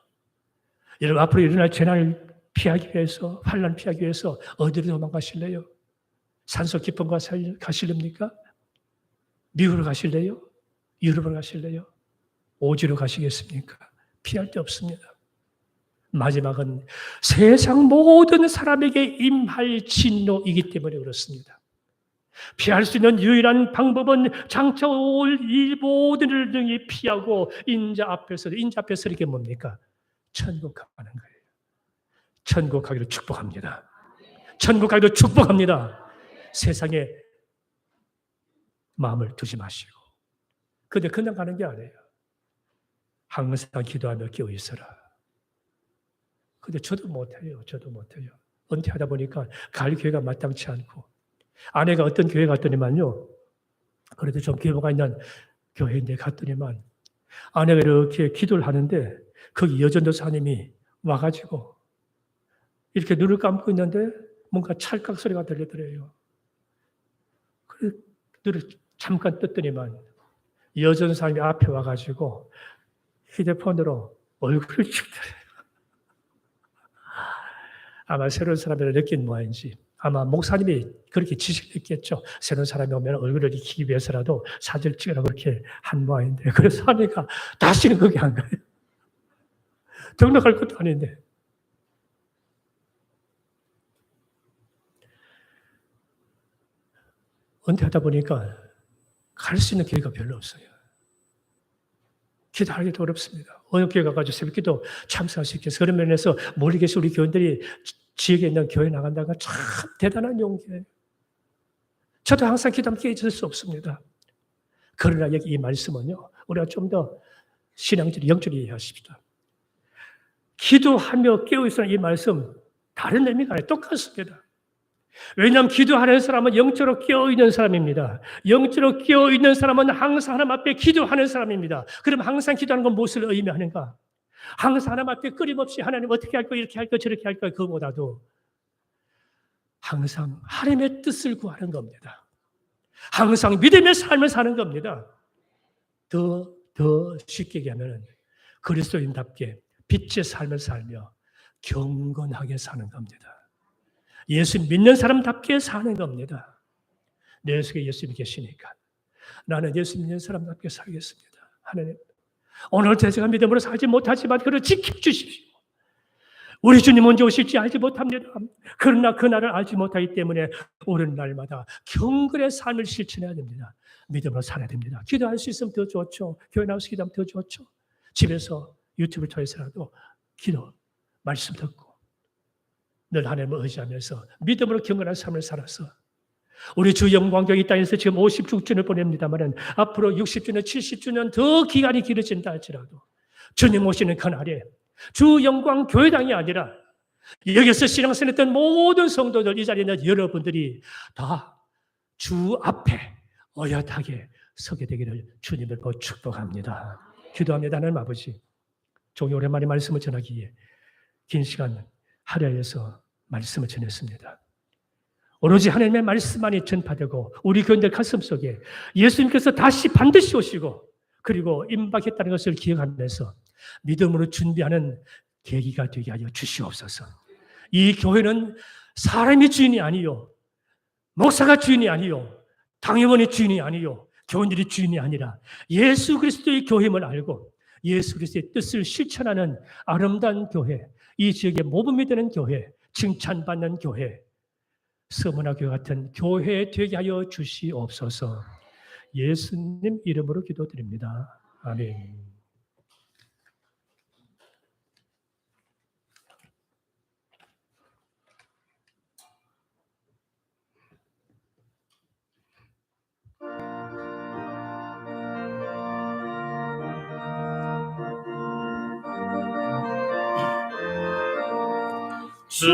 여러분, 앞으로 일어날 재난을 피하기 위해서, 환난 피하기 위해서 어디로 도망가실래요? 산속 깊은 곳 가실랍니까? 미국으로 가실래요? 유럽으로 가실래요? 오지로 가시겠습니까? 피할 데 없습니다. 마지막은 세상 모든 사람에게 임할 진노이기 때문에 그렇습니다. 피할 수 있는 유일한 방법은 장차 올 이 모든 일을 능히 피하고 인자 앞에서 이게 뭡니까? 천국 가는 거예요. 천국 가기를 축복합니다. 천국 가기를 축복합니다. 세상에 마음을 두지 마시고. 근데 그냥 가는 게 아니에요. 항상 기도하며 깨어 있어라. 근데 저도 못해요. 은퇴하다 보니까 갈 기회가 마땅치 않고, 아내가 어떤 교회 갔더니만요, 그래도 좀 규모가 있는 교회인데 갔더니만 아내가 이렇게 기도를 하는데 거기 여전도사님이 와가지고 이렇게 눈을 감고 있는데 뭔가 찰칵 소리가 들리더래요. 그래서 눈을 잠깐 떴더니만 여전도사님이 앞에 와가지고 휴대폰으로 얼굴을 찍더래요. 아마 새로운 사람을 느낀 모양인지, 아마 목사님이 그렇게 지시를 했겠죠. 새로운 사람이 오면 얼굴을 익히기 위해서라도 사진을 찍으라고 그렇게 한 모양인데, 그래서 아내가 다시는 거기 안 가요. 등록할 것도 아닌데. 은퇴하다 보니까 갈 수 있는 기회가 별로 없어요. 기도하기도 어렵습니다. 어느 교회 가가지고 새벽기도 참석할 수 있겠어요. 그런 면에서 멀리 계신 우리 교인들이 지역에 있는 교회 나간다는 건 참 대단한 용기예요. 저도 항상 기도하면 깨질 수 없습니다. 그러나 여기 이 말씀은요, 우리가 좀 더 신앙적으로 영적으로 이해하십시다. 기도하며 깨어있으라는 이 말씀 다른 의미가 아니라 똑같습니다. 왜냐하면 기도하는 사람은 영적으로 깨어있는 사람입니다. 영적으로 깨어있는 사람은 항상 하나님 앞에 기도하는 사람입니다. 그럼 항상 기도하는 건 무엇을 의미하는가? 항상 하나님 앞에 끊임없이 하나님 어떻게 할 거, 이렇게 할 거, 저렇게 할 거, 그거보다도 항상 하나님의 뜻을 구하는 겁니다. 항상 믿음의 삶을 사는 겁니다. 더 쉽게 얘기하면 그리스도인답게 빛의 삶을 살며 경건하게 사는 겁니다. 예수 믿는 사람답게 사는 겁니다. 내 속에 예수님이 계시니까 나는 예수 믿는 사람답게 살겠습니다. 하나님, 오늘 제가 믿음으로 살지 못하지만 그를 지켜주십시오. 우리 주님 언제 오실지 알지 못합니다. 그러나 그날을 알지 못하기 때문에 오는 날마다 경건의 삶을 실천해야 됩니다. 믿음으로 살아야 됩니다. 기도할 수 있으면 더 좋죠. 교회 나와서 기도하면 더 좋죠. 집에서 유튜브를 통해서라도 기도, 말씀 듣고 늘 하나님을 의지하면서 믿음으로 경건한 삶을 살아서 우리 주 영광교회 이 땅에서 지금 56주년을 보냅니다만 앞으로 60주년, 70주년 더 기간이 길어진다 할지라도 주님 오시는 그날에 주 영광교회당이 아니라 여기서 신앙생활 했던 모든 성도들, 이 자리에 있는 여러분들이 다 주 앞에 어엿하게 서게 되기를 주님을 축복합니다. 기도합니다. 하나님 아버지, 종이 오랜만에 말씀을 전하기 위해 긴 시간 하루에서 말씀을 전했습니다. 오로지 하나님의 말씀만이 전파되고 우리 교인들 가슴 속에 예수님께서 다시 반드시 오시고 그리고 임박했다는 것을 기억하면서 믿음으로 준비하는 계기가 되게 하여 주시옵소서. 이 교회는 사람이 주인이 아니요, 목사가 주인이 아니요, 당회원이 주인이 아니요, 교인들이 주인이 아니라 예수 그리스도의 교회임을 알고 예수 그리스도의 뜻을 실천하는 아름다운 교회, 이 지역에 모범이 되는 교회, 칭찬받는 교회, 서문화교회 같은 교회 되게 하여 주시옵소서. 예수님 이름으로 기도드립니다. 아멘. 주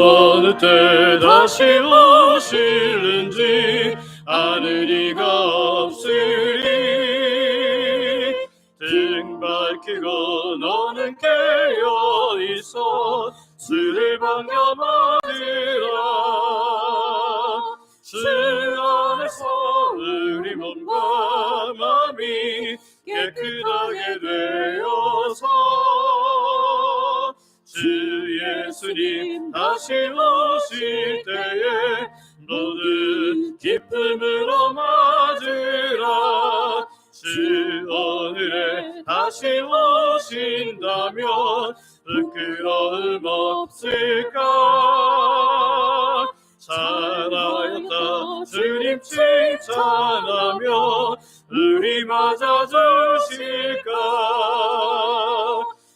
어느 때 다시 오실는지 아는 이가 없으리. 등 밝히고 너는 깨어있어 주를 반겨하리라. 주 안에서 우리 몸과 마음이 깨끗하게 되어서 주 예수님 다시 오실 때에 모두 기쁨으로 맞으라. 주 오늘에 다시 오신다면 부끄러움 없을까. 살아있다 주님 칭찬하며 우리 맞아주실까.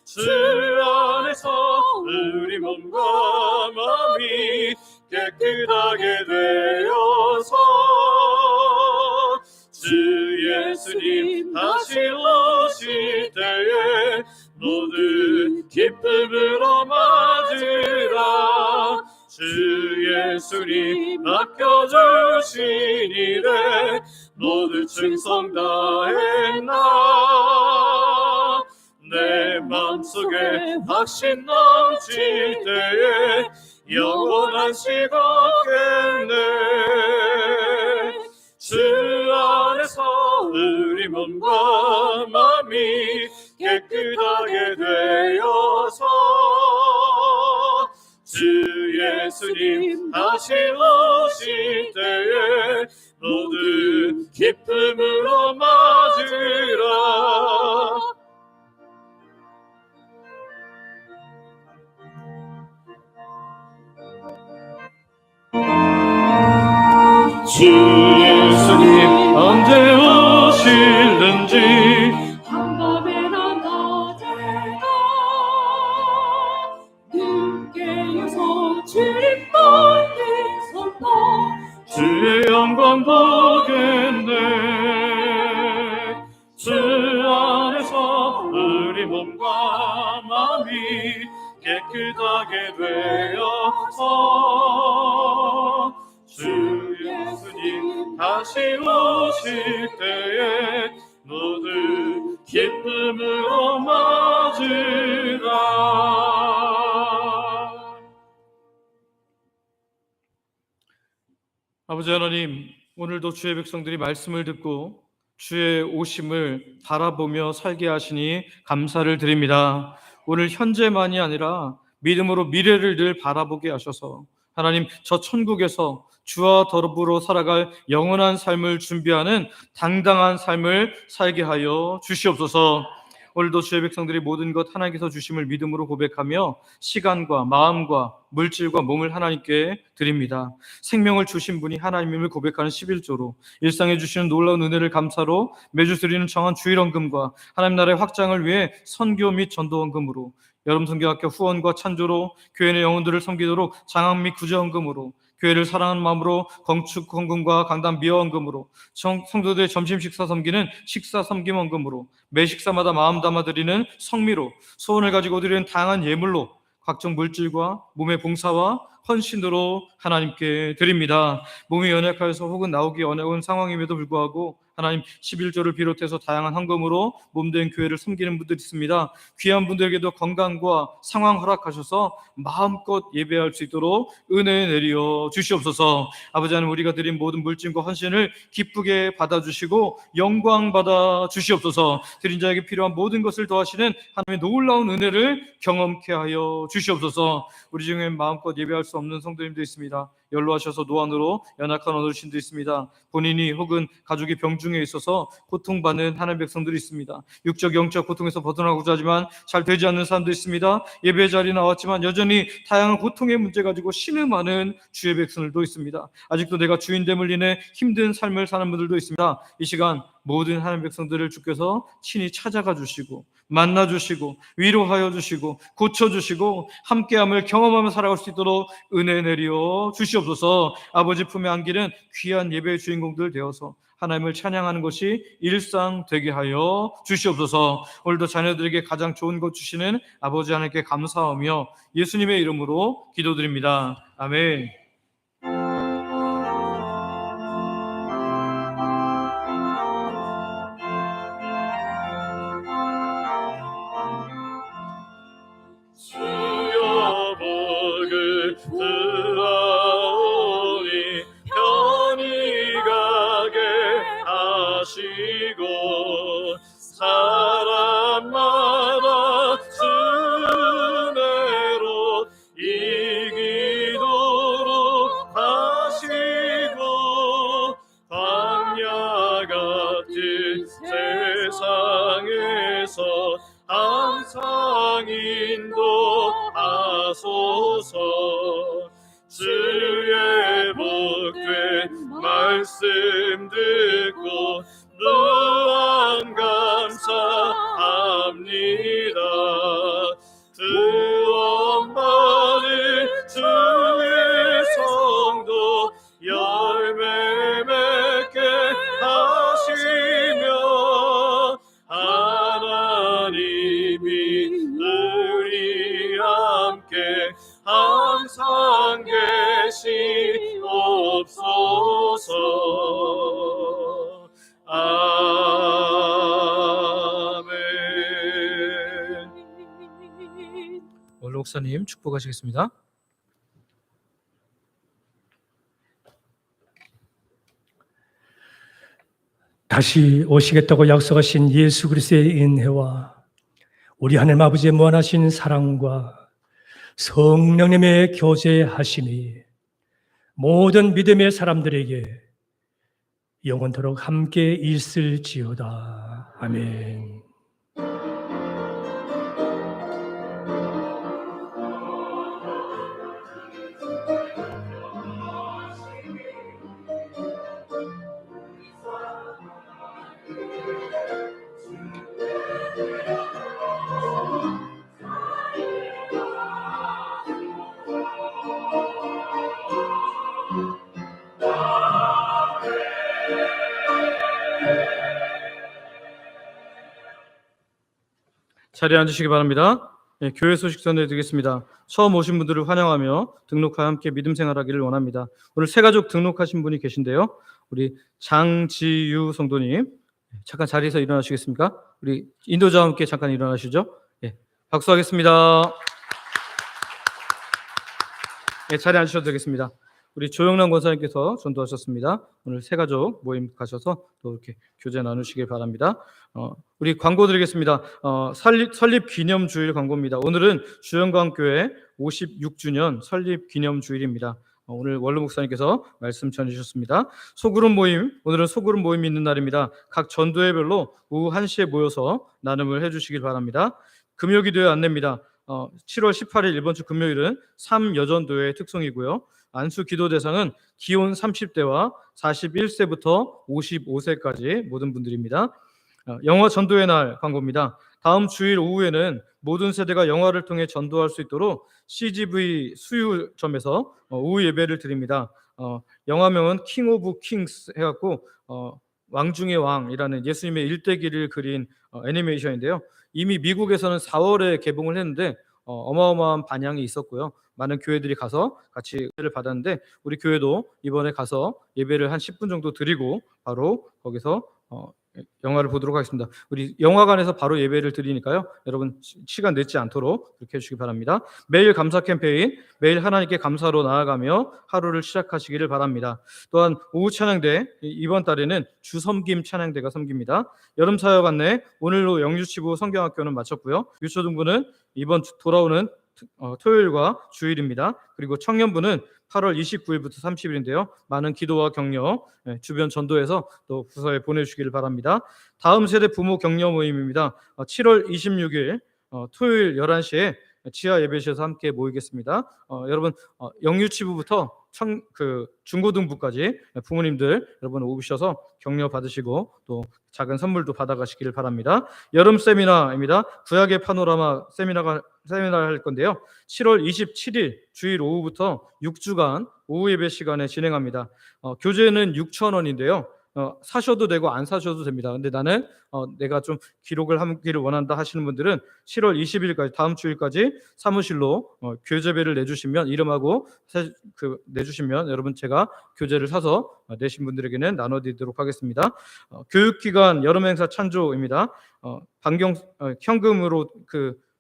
주 안에서 우리 몸과 마음이 깨끗하게 되어서 주 예수님 다시 오실 때에 모두 기쁨으로 맞으라. 주 예수님 맡겨주신 일에 모두 충성 다했나. 내 마음속에 확신 넘칠 때에 영원한 식 없겠네. 주 안에서 우리 몸과 마음이 깨끗하게 되어서 주 예수님 다시 오실 때에 모두 기쁨으로 맞으라. 주 예수님 언제 오실는지 한밤에 깨끗하게 되어서 주 예수님 다시 오실 때에 모두 기쁨으로 맞으라. 아버지 하나님, 오늘도 주의 백성들이 말씀을 듣고 주의 오심을 바라보며 살게 하시니 감사를 드립니다. 오늘 현재만이 아니라 믿음으로 미래를 늘 바라보게 하셔서 하나님, 저 천국에서 주와 더불어 살아갈 영원한 삶을 준비하는 당당한 삶을 살게 하여 주시옵소서. 오늘도 주의 백성들이 모든 것 하나님께서 주심을 믿음으로 고백하며 시간과 마음과 물질과 몸을 하나님께 드립니다. 생명을 주신 분이 하나님임을 고백하는 11조로 일상에 주시는 놀라운 은혜를 감사로 매주 드리는 정한 주일헌금과 하나님 나라의 확장을 위해 선교 및 전도헌금으로 여름 성경학교 후원과 찬조로 교회 내 영혼들을 섬기도록 장학 및 구제헌금으로 교회를 사랑하는 마음으로 건축 헌금과 강단 미화 헌금으로 성도들의 점심 식사 섬기는 식사 섬김 헌금으로 매 식사마다 마음 담아 드리는 성미로 소원을 가지고 드리는 다양한 예물로 각종 물질과 몸의 봉사와 헌신으로 하나님께 드립니다. 몸이 연약하여서 혹은 나오기 어려운 상황임에도 불구하고 하나님 11조를 비롯해서 다양한 헌금으로 몸된 교회를 섬기는 분들이 있습니다. 귀한 분들에게도 건강과 상황 허락하셔서 마음껏 예배할 수 있도록 은혜 내려 주시옵소서. 아버지 하나님, 우리가 드린 모든 물질과 헌신을 기쁘게 받아주시고 영광 받아 주시옵소서. 드린 자에게 필요한 모든 것을 더하시는 하나님의 놀라운 은혜를 경험케 하여 주시옵소서. 우리 중에 마음껏 예배할 수 없는 성도님도 있습니다. 연로하셔서 노안으로 연약한 어르신도 있습니다. 본인이 혹은 가족이 병중에 있어서 고통받는 하나님의 백성들이 있습니다. 육적 영적 고통에서 벗어나고자 하지만 잘 되지 않는 사람도 있습니다. 예배 자리에 나왔지만 여전히 다양한 고통의 문제 가지고 신음하는 주의 백성들도 있습니다. 아직도 내가 주인됨을 인해 힘든 삶을 사는 분들도 있습니다. 이 시간 모든 하나님의 백성들을 주께서 친히 찾아가 주시고 만나 주시고 위로하여 주시고 고쳐 주시고 함께함을 경험하며 살아갈 수 있도록 은혜 내려 주시옵소서. 아버지 품에 안기는 귀한 예배의 주인공들 되어서 하나님을 찬양하는 것이 일상 되게 하여 주시옵소서. 오늘도 자녀들에게 가장 좋은 것 주시는 아버지 하나님께 감사하며 예수님의 이름으로 기도드립니다. 아멘. 주여 복을 들어오니 편히 가게 하시고 사람마다 은혜로 이기도록 하시고 광야 같은 세상에서 항상 인도하소서. 주의 복된 말씀 듣고 무한 감사합니다. 구원 받을 주의 성도 열매 맺게 하시며 하나님이 우리 함께 항상 계시옵소서. 아멘. 원로 목사님 축복하시겠습니다. 다시 오시겠다고 약속하신 예수 그리스도의 은혜와 우리 하나님 아버지의 무한하신 사랑과 성령님의 교제하심이 모든 믿음의 사람들에게 영원토록 함께 있을지어다. 아멘. 자리에 앉으시기 바랍니다. 예, 교회 소식 전해드리겠습니다. 처음 오신 분들을 환영하며 등록하여 함께 믿음 생활하기를 원합니다. 오늘 새가족 등록하신 분이 계신데요. 우리 장지유 성도님, 잠깐 자리에서 일어나시겠습니까? 우리 인도자와 함께 잠깐 일어나시죠. 예, 박수하겠습니다. 예, 자리에 앉으셔도 되겠습니다. 우리 조영남 권사님께서 전도하셨습니다. 오늘 새가족 모임 가셔서 또 이렇게 교제 나누시길 바랍니다. 우리 광고 드리겠습니다. 설립 기념 주일 광고입니다. 오늘은 주영광교회 56주년 설립 기념 주일입니다. 오늘 원로 목사님께서 말씀 전해주셨습니다. 소그룹 모임, 오늘은 소그룹 모임이 있는 날입니다. 각 전도회별로 오후 1시에 모여서 나눔을 해주시길 바랍니다. 금요기도회 안내입니다. 7월 18일 이번 주 금요일은 3여전도회의 특송이고요. 안수 기도 대상은 기혼 30대와 41세부터 55세까지 모든 분들입니다. 영화 전도의 날 광고입니다. 다음 주일 오후에는 모든 세대가 영화를 통해 전도할 수 있도록 CGV 수유점에서 오후 예배를 드립니다. 영화명은 킹 오브 킹스 해갖고 왕 중의 왕이라는 예수님의 일대기를 그린 애니메이션인데요. 이미 미국에서는 4월에 개봉을 했는데 어마어마한 반향이 있었고요. 많은 교회들이 가서 같이 예배를 받았는데 우리 교회도 이번에 가서 예배를 한 10분 정도 드리고 바로 거기서 영화를 보도록 하겠습니다. 우리 영화관에서 바로 예배를 드리니까요. 여러분 시간 늦지 않도록 그렇게 해주시기 바랍니다. 매일 감사 캠페인, 매일 하나님께 감사로 나아가며 하루를 시작하시기를 바랍니다. 또한 오후 찬양대, 이번 달에는 주섬김 찬양대가 섬깁니다. 여름 사역 안내, 오늘로 영유치부 성경학교는 마쳤고요. 유초등부는 이번 돌아오는 토요일과 주일입니다. 그리고 청년부는 8월 29일부터 30일인데요. 많은 기도와 격려, 주변 전도에서 또 부서에 보내주시기를 바랍니다. 다음 세대 부모 격려 모임입니다. 7월 26일 토요일 11시에 지하 예배실에서 함께 모이겠습니다. 여러분 영유치부부터 중고등부까지 부모님들 여러분 오셔서 격려 받으시고 또 작은 선물도 받아가시기를 바랍니다. 여름 세미나입니다. 구약의 파노라마 세미나를 할 건데요. 7월 27일 주일 오후부터 6주간 오후 예배 시간에 진행합니다. 교재는 6,000원인데요. 사셔도 되고 안 사셔도 됩니다. 근데 나는 내가 좀 기록을 하기를 원한다 하시는 분들은 7월 20일까지 다음 주일까지 사무실로 교재비를 내주시면 이름하고 내주시면 여러분 제가 교재를 사서 내신 분들에게는 나눠드리도록 하겠습니다. 교육기관 여름행사 찬조입니다. 현금으로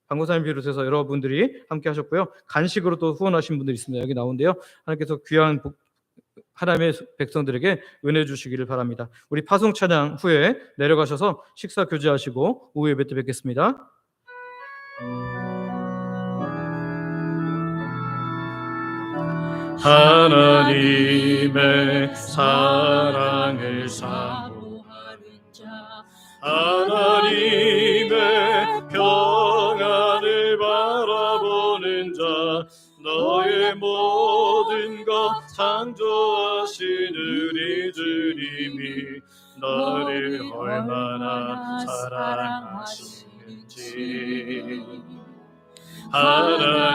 방고사님 비롯해서 여러분들이 함께 하셨고요. 간식으로 또 후원하신 분들이 있습니다. 여기 나오는데요. 하나님께서 귀한 하나님의 백성들에게 은혜 주시기를 바랍니다. 우리 파송 찬양 후에 내려가셔서 식사 교제하시고 오후 예배 때 뵙겠습니다. 하나님의 사랑을 사모하는 자, 하나님의 평안을 바라보는 자, 너의 모든 것 창조하신 우리 주님이 너를 얼마나 사랑하시는지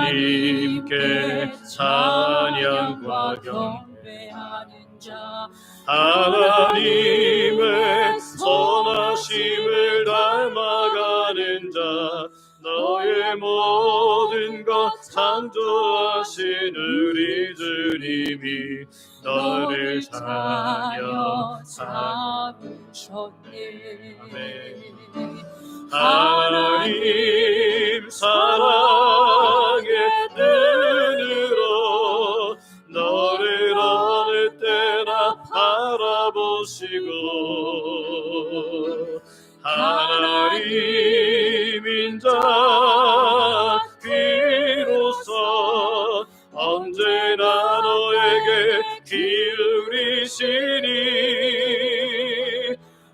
하나님께 찬양과 경배하는 자, 하나님의 선하심을 닮아가는 자, 너의 모든 것 창조하신 우리 주님이 너를 자녀 삼으셨네. 하나님 사랑의 눈으로 너를 어느 때나 바라보시고 하나님인 자 비로소 언제나 너에게 기울이시니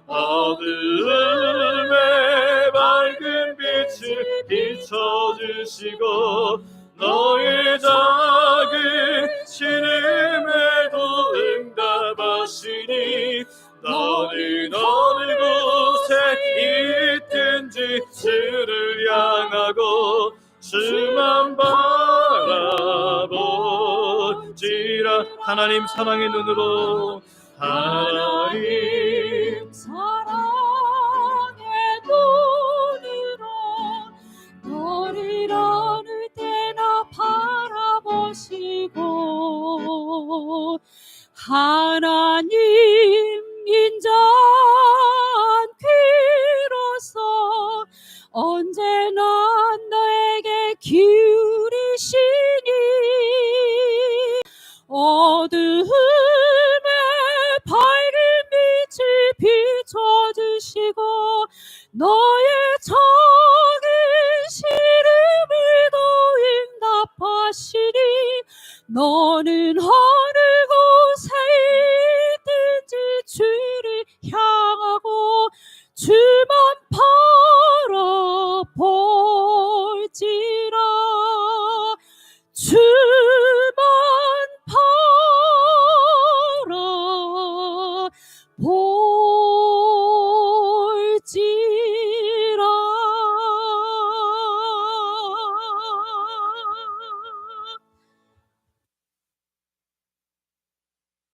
어둠의 밝은 빛을 비춰주시고 너의 작은 신음에도 응답하시니 너는 어느 곳에 있든지 주를 향하고 주만 바라보지라. 하나님 사랑의 눈으로 하나님 사랑의 눈으로 너를 하나님 인자한 귀로서 언제나 너에게 기울이시니 어두움에 밝은 빛을 비춰주시고 너의 작은 시름에도 응답하시니 너는 어느 곳에 있든지 주를 향하고 주만 바라볼지라 주만 바라볼